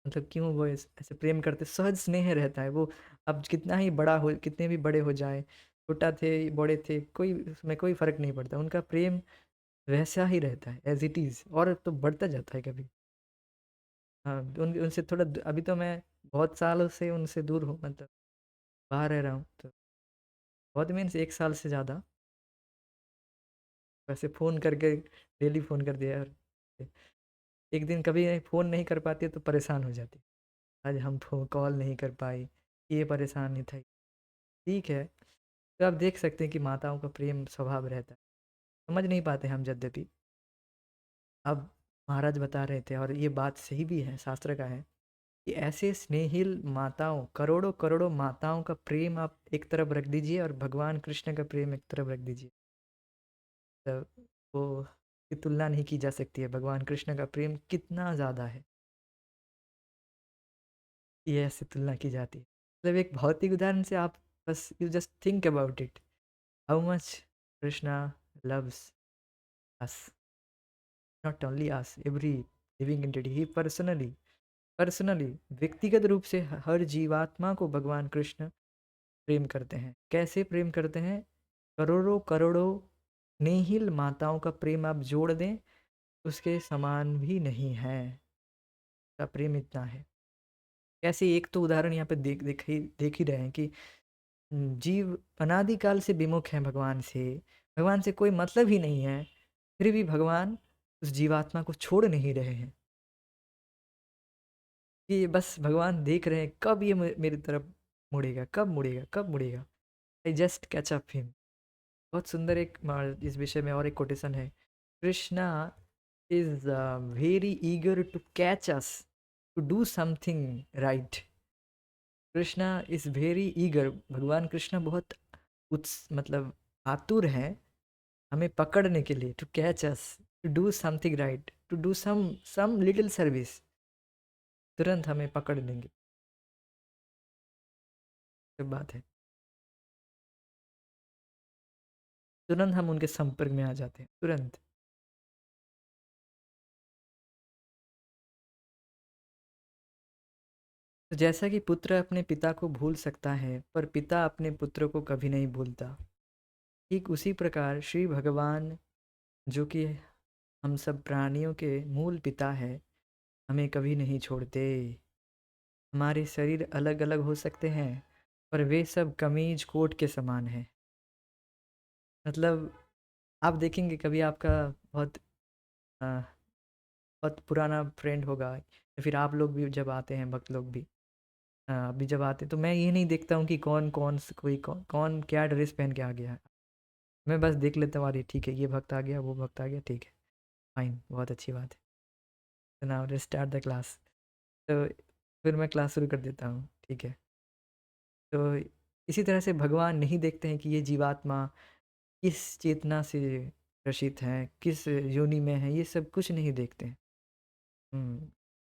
मतलब क्यों वो ऐसे प्रेम करते, सहज स्नेह रहता है वो। अब कितना ही बड़ा हो, कितने भी बड़े हो जाए, छोटा थे बड़े थे, कोई उसमें कोई फर्क नहीं पड़ता, उनका प्रेम वैसा ही रहता है एज इट इज़, और तो बढ़ता जाता है कभी। हाँ, उनसे थोड़ा अभी तो मैं बहुत सालों से उनसे दूर हूँ, मतलब बाहर रह रहा हूँ, तो बहुत मीन्स 1 साल से ज़्यादा। वैसे फ़ोन करके डेली फ़ोन कर दिया यार, एक दिन कभी फ़ोन नहीं कर पाती है तो परेशान हो जाती है, आज हम कॉल नहीं कर पाई, ये परेशानी था। ठीक है, तो आप देख सकते हैं कि माताओं का प्रेम स्वभाव रहता है, समझ नहीं पाते हम यद्यपि। अब महाराज बता रहे थे, और ये बात सही भी है, शास्त्र का है, कि ऐसे स्नेहिल माताओं, करोड़ों करोड़ों माताओं का प्रेम आप एक तरफ रख दीजिए, और भगवान कृष्ण का प्रेम एक तरफ रख दीजिए, तो वो की तुलना नहीं की जा सकती है। भगवान कृष्ण का प्रेम कितना ज़्यादा है, ये ऐसे तुलना की जाती है। मतलब एक भौतिक उदाहरण से आप बस you just think about it, how much Krishna loves us, not only us, every living entity, he personally व्यक्तिगत रूप से हर जीवात्मा को भगवान कृष्ण प्रेम करते हैं। कैसे प्रेम करते हैं? करोड़ों करोड़ों नेहिल माताओं का प्रेम आप जोड़ दें, उसके समान भी नहीं है, का प्रेम इतना है। कैसे, एक तो उदाहरण यहाँ पे देख ही रहे हैं कि जीव अनादिकाल से विमुख हैं भगवान से, भगवान से कोई मतलब ही नहीं है, फिर भी भगवान उस जीवात्मा को छोड़ नहीं रहे हैं, कि बस भगवान देख रहे हैं कब ये मेरी तरफ मुड़ेगा, कब मुड़ेगा, कब मुड़ेगा, I just catch up him. बहुत सुंदर एक इस विषय में और एक कोटेशन है, Krishna is very eager to catch us, to do something right. Krishna is very eager, भगवान कृष्ण बहुत मतलब आतुर हैं हमें पकड़ने के लिए, to catch us, to do something right, to do some little service, तुरंत हमें पकड़ लेंगे। ये बात है, तुरंत हम उनके संपर्क में आ जाते हैं, तुरंत। तो जैसा कि पुत्र अपने पिता को भूल सकता है, पर पिता अपने पुत्र को कभी नहीं भूलता, ठीक उसी प्रकार श्री भगवान, जो कि हम सब प्राणियों के मूल पिता है, हमें कभी नहीं छोड़ते। हमारे शरीर अलग अलग हो सकते हैं, पर वे सब कमीज कोट के समान हैं। मतलब आप देखेंगे कभी आपका बहुत अ, बहुत पुराना फ्रेंड होगा, या फिर आप लोग भी जब आते हैं, भक्त लोग भी अभी जब आते हैं, तो मैं ये नहीं देखता हूँ कि कौन कौन क्या ड्रेस पहन के आ गया है। मैं बस देख लेता हूँ, अरे ठीक है, ये भक्त आ गया, वो भक्त आ गया, ठीक है, फाइन, बहुत अच्छी बात है। तो now let's start the class. तो फिर मैं क्लास शुरू कर देता हूँ, ठीक है। तो इसी तरह से भगवान नहीं देखते हैं कि ये जीवात्मा किस चेतना से ग्रसित है, किस योनि में है, ये सब कुछ नहीं देखते हैं।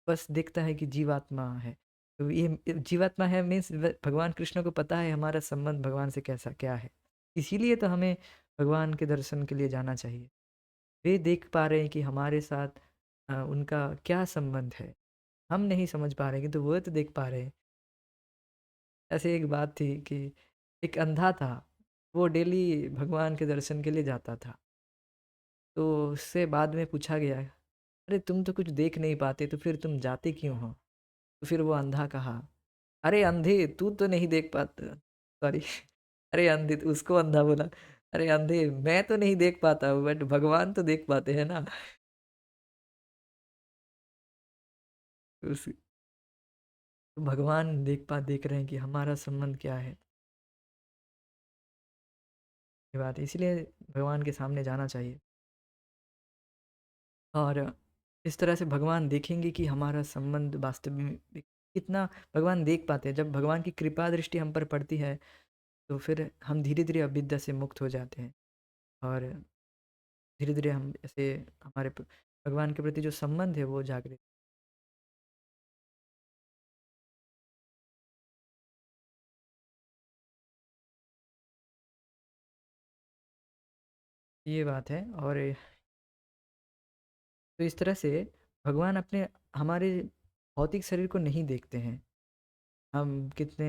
बस दिखता है कि जीवात्मा है। तो ये जीवात्मा है मीन्स भगवान कृष्ण को पता है हमारा संबंध भगवान से कैसा क्या है। इसीलिए तो हमें भगवान के दर्शन के लिए जाना चाहिए। वे देख पा रहे हैं कि हमारे साथ उनका क्या संबंध है। हम नहीं समझ पा रहे हैं, किंतु वो तो देख पा रहे हैं। ऐसे एक बात थी कि एक अंधा था, वो डेली भगवान के दर्शन के लिए जाता था। तो उससे बाद में पूछा गया, अरे तुम तो कुछ देख नहीं पाते, तो फिर तुम जाते क्यों हो? तो फिर वो अंधा कहा, अरे अंधे तू तो नहीं देख पाता, सॉरी, अरे अंधे, तो उसको अंधा बोला, अरे अंधे मैं तो नहीं देख पाता हूँ, बट भगवान तो देख पाते हैं ना। उस तो भगवान देख रहे हैं कि हमारा संबंध क्या है। ये बात है, इसीलिए भगवान के सामने जाना चाहिए। और इस तरह से भगवान देखेंगे कि हमारा संबंध वास्तव में कितना भगवान देख पाते हैं। जब भगवान की कृपा दृष्टि हम पर पड़ती है, तो फिर हम धीरे धीरे अविद्या से मुक्त हो जाते हैं। और धीरे धीरे हम ऐसे हमारे भगवान के प्रति जो संबंध है वो जागृत, ये बात है। और तो इस तरह से भगवान अपने हमारे भौतिक शरीर को नहीं देखते हैं। हम कितने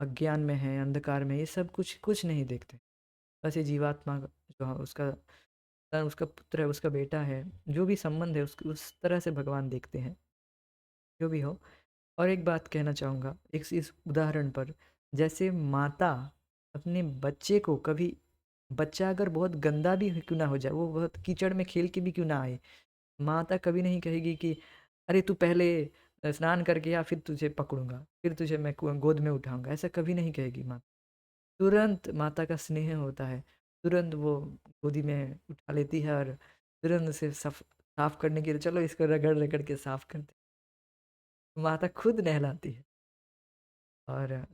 अज्ञान में हैं, अंधकार में, ये सब कुछ कुछ नहीं देखते। बस ये जीवात्मा जो है, उसका पुत्र है, उसका बेटा है, जो भी संबंध है उस तरह से भगवान देखते हैं, जो भी हो। और एक बात कहना चाहूँगा एक इस उदाहरण पर, जैसे माता अपने बच्चे को कभी, बच्चा अगर बहुत गंदा भी क्यों ना हो जाए, वो बहुत कीचड़ में खेल के भी क्यों ना आए, माता कभी नहीं कहेगी कि अरे तू पहले स्नान करके या फिर तुझे पकड़ूंगा, फिर तुझे मैं गोद में उठाऊंगा, ऐसा कभी नहीं कहेगी माँ। तुरंत माता का स्नेह होता है, तुरंत वो गोदी में उठा लेती है और तुरंत उसे साफ करने के लिए, चलो इसको रगड़ रगड़ के साफ करते, माता खुद नहलाती है। और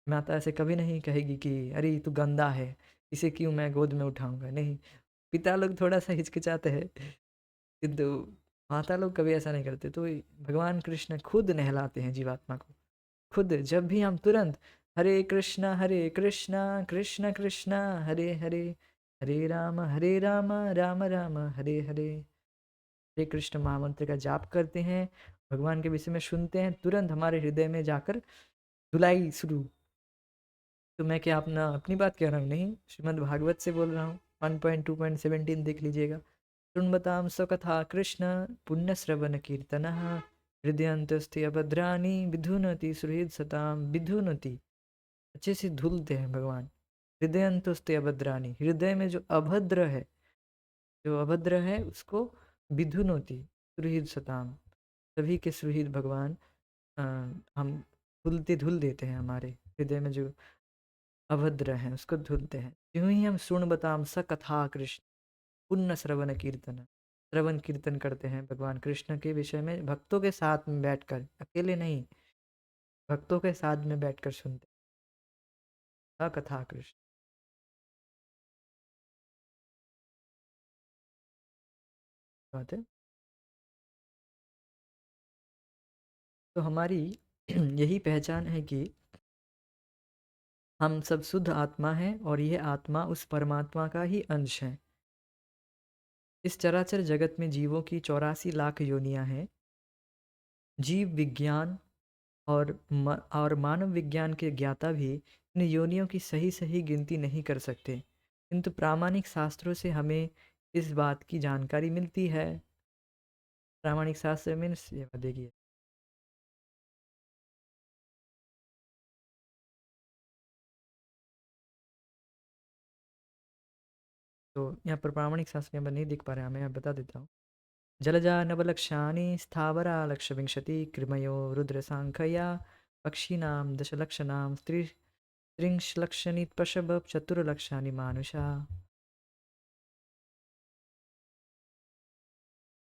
माता ऐसे कभी नहीं कहेगी कि अरे ये तो गंदा है, इसे क्यों मैं गोद में उठाऊंगा, नहीं। पिता लोग थोड़ा सा हिचकिचाते हैं, किंतु माता लोग कभी ऐसा नहीं करते। तो भगवान कृष्ण खुद नहलाते हैं जीवात्मा को, खुद। जब भी हम तुरंत हरे कृष्णा कृष्ण कृष्ण हरे हरे, हरे राम राम राम हरे हरे, हरे कृष्ण महामंत्र का जाप करते हैं, भगवान के विषय में सुनते हैं, तुरंत हमारे हृदय में जाकर धुलाई शुरू। तो मैं क्या अपना अपनी बात कह रहा हूँ, नहीं, श्रीमद् भागवत से बोल रहा हूँ। 1.2.17 देख लीजिएगा। शृण्वतां स्वकथा कृष्ण पुण्यश्रवण कीर्तनः, हृदयन्तस्थे अभद्राणि विधुनति सुहृद सतां विधुनति। अच्छे से धुलते हैं भगवान। हृदयन्तस्थे अभद्राणि, हृदय में जो अभद्र है उसको विधुनोति सुहृद सतां, सभी के सुहृद भगवान अ, हम धुल देते हैं, हमारे हृदय में जो अभद्र हैं उसको धुलते हैं। यूं ही हम सुन स कथा कृष्ण पुण्य श्रवण कीर्तन, श्रवण कीर्तन करते हैं भगवान कृष्ण के विषय में, भक्तों के साथ में बैठकर, अकेले नहीं, भक्तों के साथ में बैठकर सुनते हैं कथा कृष्ण। बात है। तो हमारी यही पहचान है कि हम सब शुद्ध आत्मा हैं और यह आत्मा उस परमात्मा का ही अंश है। इस चराचर जगत में जीवों की 84 लाख योनियां हैं। जीव विज्ञान और मानव विज्ञान के ज्ञाता भी इन योनियों की सही सही गिनती नहीं कर सकते, किंतु प्रामाणिक शास्त्रों से हमें इस बात की जानकारी मिलती है। प्रामाणिक शास्त्र मीन्स ये देखिए, तो यहाँ पर प्रामाणिक शास्त्र यहाँ पर नहीं दिख पा रहे हैं, मैं बता देता हूँ। जलजा नवलक्षाणि स्थावरा लक्षविंशति कृमयो रुद्र सांख्या पक्षीनाम दशलक्षणाम त्रिंशलक्षणी पशव चतुर्लक्षानि मानुषा।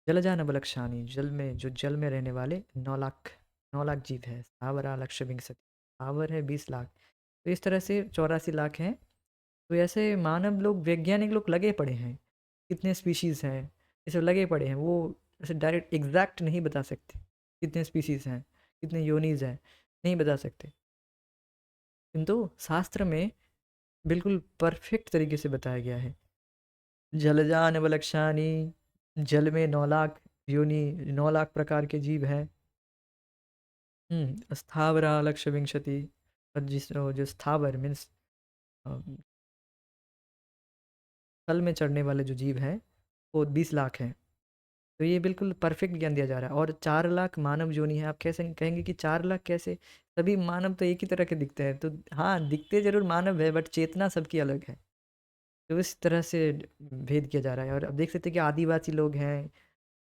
जलजानवलक्षानि, जल में जो जल में रहने वाले 9 लाख, 9 लाख जीव है। स्थावरा लक्ष्य विंशति, स्थावर है 20 लाख। तो इस तरह से 84 लाख हैं। तो ऐसे मानव लोग, वैज्ञानिक लोग लगे पड़े हैं, कितने स्पीशीज़ हैं ये सब लगे पड़े हैं। वो ऐसे डायरेक्ट एग्जैक्ट नहीं बता सकते कितने स्पीशीज़ हैं, कितने योनीज हैं, नहीं बता सकते। किंतु शास्त्र में बिल्कुल परफेक्ट तरीके से बताया गया है। जलजान वलक्षानी, जल में 9 लाख योनि, 9 लाख प्रकार के जीव हैं। स्थावरा लक्ष्य विंशति, और जो स्थावर मीन्स तल में चढ़ने वाले जो जीव हैं वो 20 लाख हैं। तो ये बिल्कुल परफेक्ट ज्ञान दिया जा रहा है। और 4 लाख मानव योनि है। आप कैसे कहेंगे कि 4 लाख कैसे? सभी मानव तो एक ही तरह के दिखते हैं। तो हाँ, दिखते जरूर मानव है, बट चेतना सबकी अलग है। तो इस तरह से भेद किया जा रहा है। और अब देख सकते हैं कि आदिवासी लोग हैं,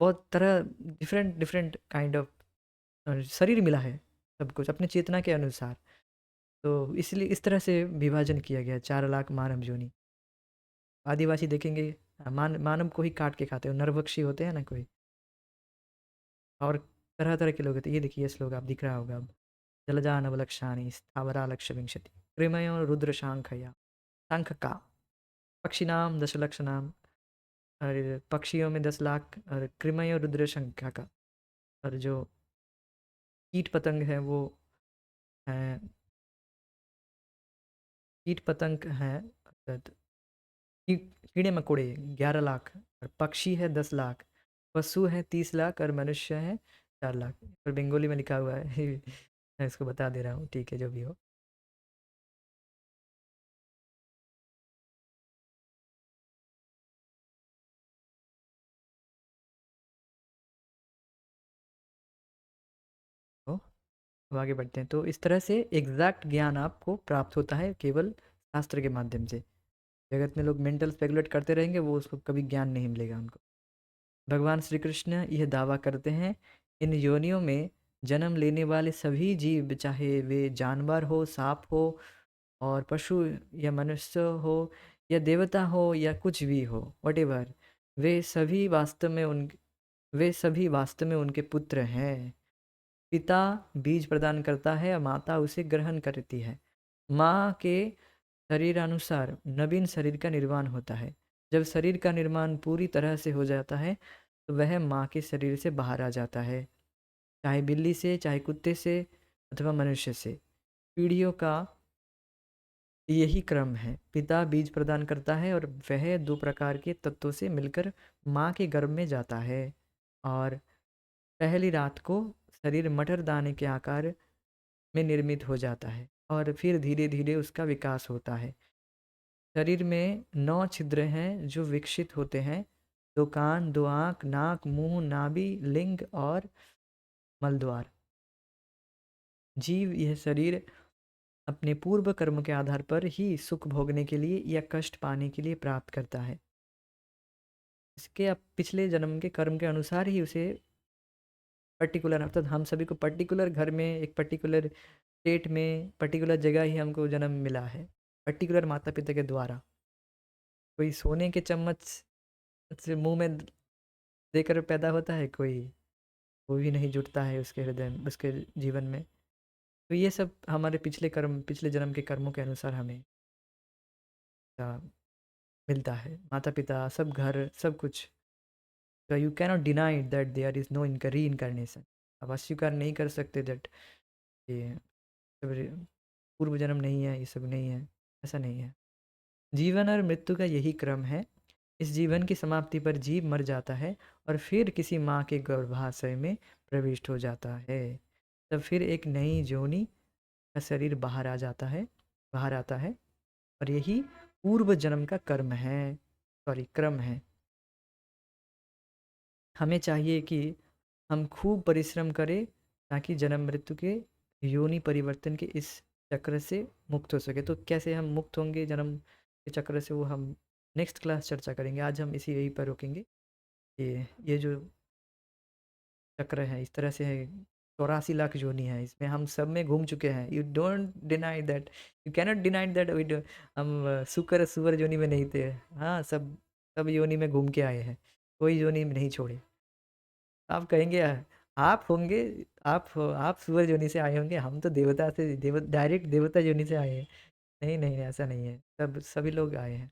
बहुत तरह, डिफरेंट डिफरेंट काइंड ऑफ शरीर मिला है सब कुछ अपने चेतना के अनुसार। तो इसलिए इस तरह से विभाजन किया गया है, 4 लाख मानव योनि। आदिवासी देखेंगे, मानव को ही काट के खाते हैं, नरभक्षी होते हैं ना कोई। और तरह तरह के लोग होते हैं। ये देखिए, ये श्लोक आप दिख रहा होगा अब। जलजानवलक्षाणि स्थावरा लक्ष्य विंशति, कृमयो रुद्र शांखया, शंख का, पक्षिनाम 10 लक्षणाम, और पक्षियों में 10 लाख, और कृमयो रुद्र शंख का, और जो कीट पतंग है वो है, कीट पतंग है, अर्थात कीड़े मकोड़े 11 लाख, और पक्षी है 10 लाख, पशु है 30 लाख, और मनुष्य है 4 लाख। पर बंगाली में लिखा हुआ है मैं इसको बता दे रहा हूँ, ठीक है जो भी हो। तो अब आगे बढ़ते हैं। तो इस तरह से एग्जैक्ट ज्ञान आपको प्राप्त होता है केवल शास्त्र के माध्यम से। जगत में लोग मेंटल स्पेकुलेट करते रहेंगे, वो उसको कभी ज्ञान नहीं मिलेगा उनको। भगवान श्री कृष्ण यह दावा करते हैं, इन योनियों में जन्म लेने वाले सभी जीव, चाहे वे जानवर हो, सांप हो, और पशु, या मनुष्य हो, या देवता हो, या कुछ भी हो, वटेवर, वे सभी वास्तव में उन वे सभी वास्तव में उनके पुत्र हैं। पिता बीज प्रदान करता है और माता उसे ग्रहण करती है। माँ के शरीरानुसार नवीन शरीर का निर्माण होता है। जब शरीर का निर्माण पूरी तरह से हो जाता है तो वह माँ के शरीर से बाहर आ जाता है, चाहे बिल्ली से, चाहे कुत्ते से, अथवा मनुष्य से। पीढ़ियों का यही क्रम है। पिता बीज प्रदान करता है और वह दो प्रकार के तत्वों से मिलकर माँ के गर्भ में जाता है, और पहली रात को शरीर मटर दाने के आकार में निर्मित हो जाता है, और फिर धीरे धीरे उसका विकास होता है। शरीर में 9 छिद्र हैं जो विकसित होते हैं, 2 कान, 2 आँख, नाक, मुंह, नाभि, लिंग और मलद्वार। जीव यह शरीर अपने पूर्व कर्म के आधार पर ही सुख भोगने के लिए या कष्ट पाने के लिए प्राप्त करता है। इसके अब पिछले जन्म के कर्म के अनुसार ही उसे पर्टिकुलर, अर्थात हम सभी को पर्टिकुलर घर में, एक पर्टिकुलर स्टेट में, पर्टिकुलर जगह ही हमको जन्म मिला है, पर्टिकुलर माता पिता के द्वारा। कोई सोने के चम्मच से मुंह में देकर पैदा होता है, कोई वो भी नहीं जुटता है उसके हृदय में, उसके जीवन में। तो ये सब हमारे पिछले कर्म, पिछले जन्म के कर्मों के अनुसार हमें मिलता है। माता पिता, सब घर, सब कुछ। तो you cannot deny that there is no reincarnation. आप अस्वीकार नहीं कर सकते दैट ये सब पूर्व जन्म नहीं है, ये सब नहीं है, ऐसा नहीं है। जीवन और मृत्यु का यही क्रम है। इस जीवन की समाप्ति पर जीव मर जाता है और फिर किसी माँ के गर्भाशय में प्रविष्ट हो जाता है। तब फिर एक नई जोनी का शरीर बाहर आता है, और यही पूर्व जन्म का कर्म है, सॉरी क्रम है। हमें चाहिए कि हम खूब परिश्रम करें ताकि जन्म मृत्यु के योनि परिवर्तन के इस चक्र से मुक्त हो सके। तो कैसे हम मुक्त होंगे जन्म के चक्र से, वो हम नेक्स्ट क्लास चर्चा करेंगे। आज हम इसी यही पर रोकेंगे। ये जो चक्र है इस तरह से है 84 लाख योनि है, इसमें हम सब में घूम चुके हैं। You don't deny that, you cannot deny that हम शुक्र सुअर योनि में नहीं थे। हाँ, सब सब योनि में घूम के आए हैं, कोई योनि में नहीं छोड़ी। आप कहेंगे आप होंगे, आप सुअर योनि से आए होंगे, हम तो देवता से डायरेक्ट देवता योनि से आए हैं। नहीं नहीं, ऐसा नहीं है, सब सभी लोग आए हैं,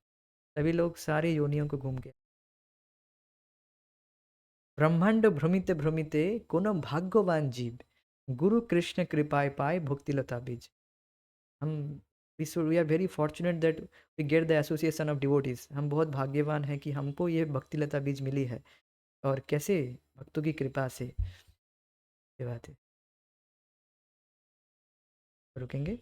सभी लोग सारे योनियों को घूम के। ब्रह्मांड भ्रमिते भ्रमिते कोनो भाग्यवान जीव, गुरु कृष्ण कृपाए पाए भक्ति लता बीज। हम we are very fortunate that we get the association of devotees. हम बहुत भाग्यवान हैं कि हमको ये भक्ति लता बीज मिली है। और कैसे? भक्तों की कृपा से। ये बात है। रुकेंगे।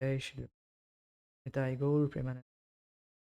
जय श्री निताई गौर प्रेमानंद।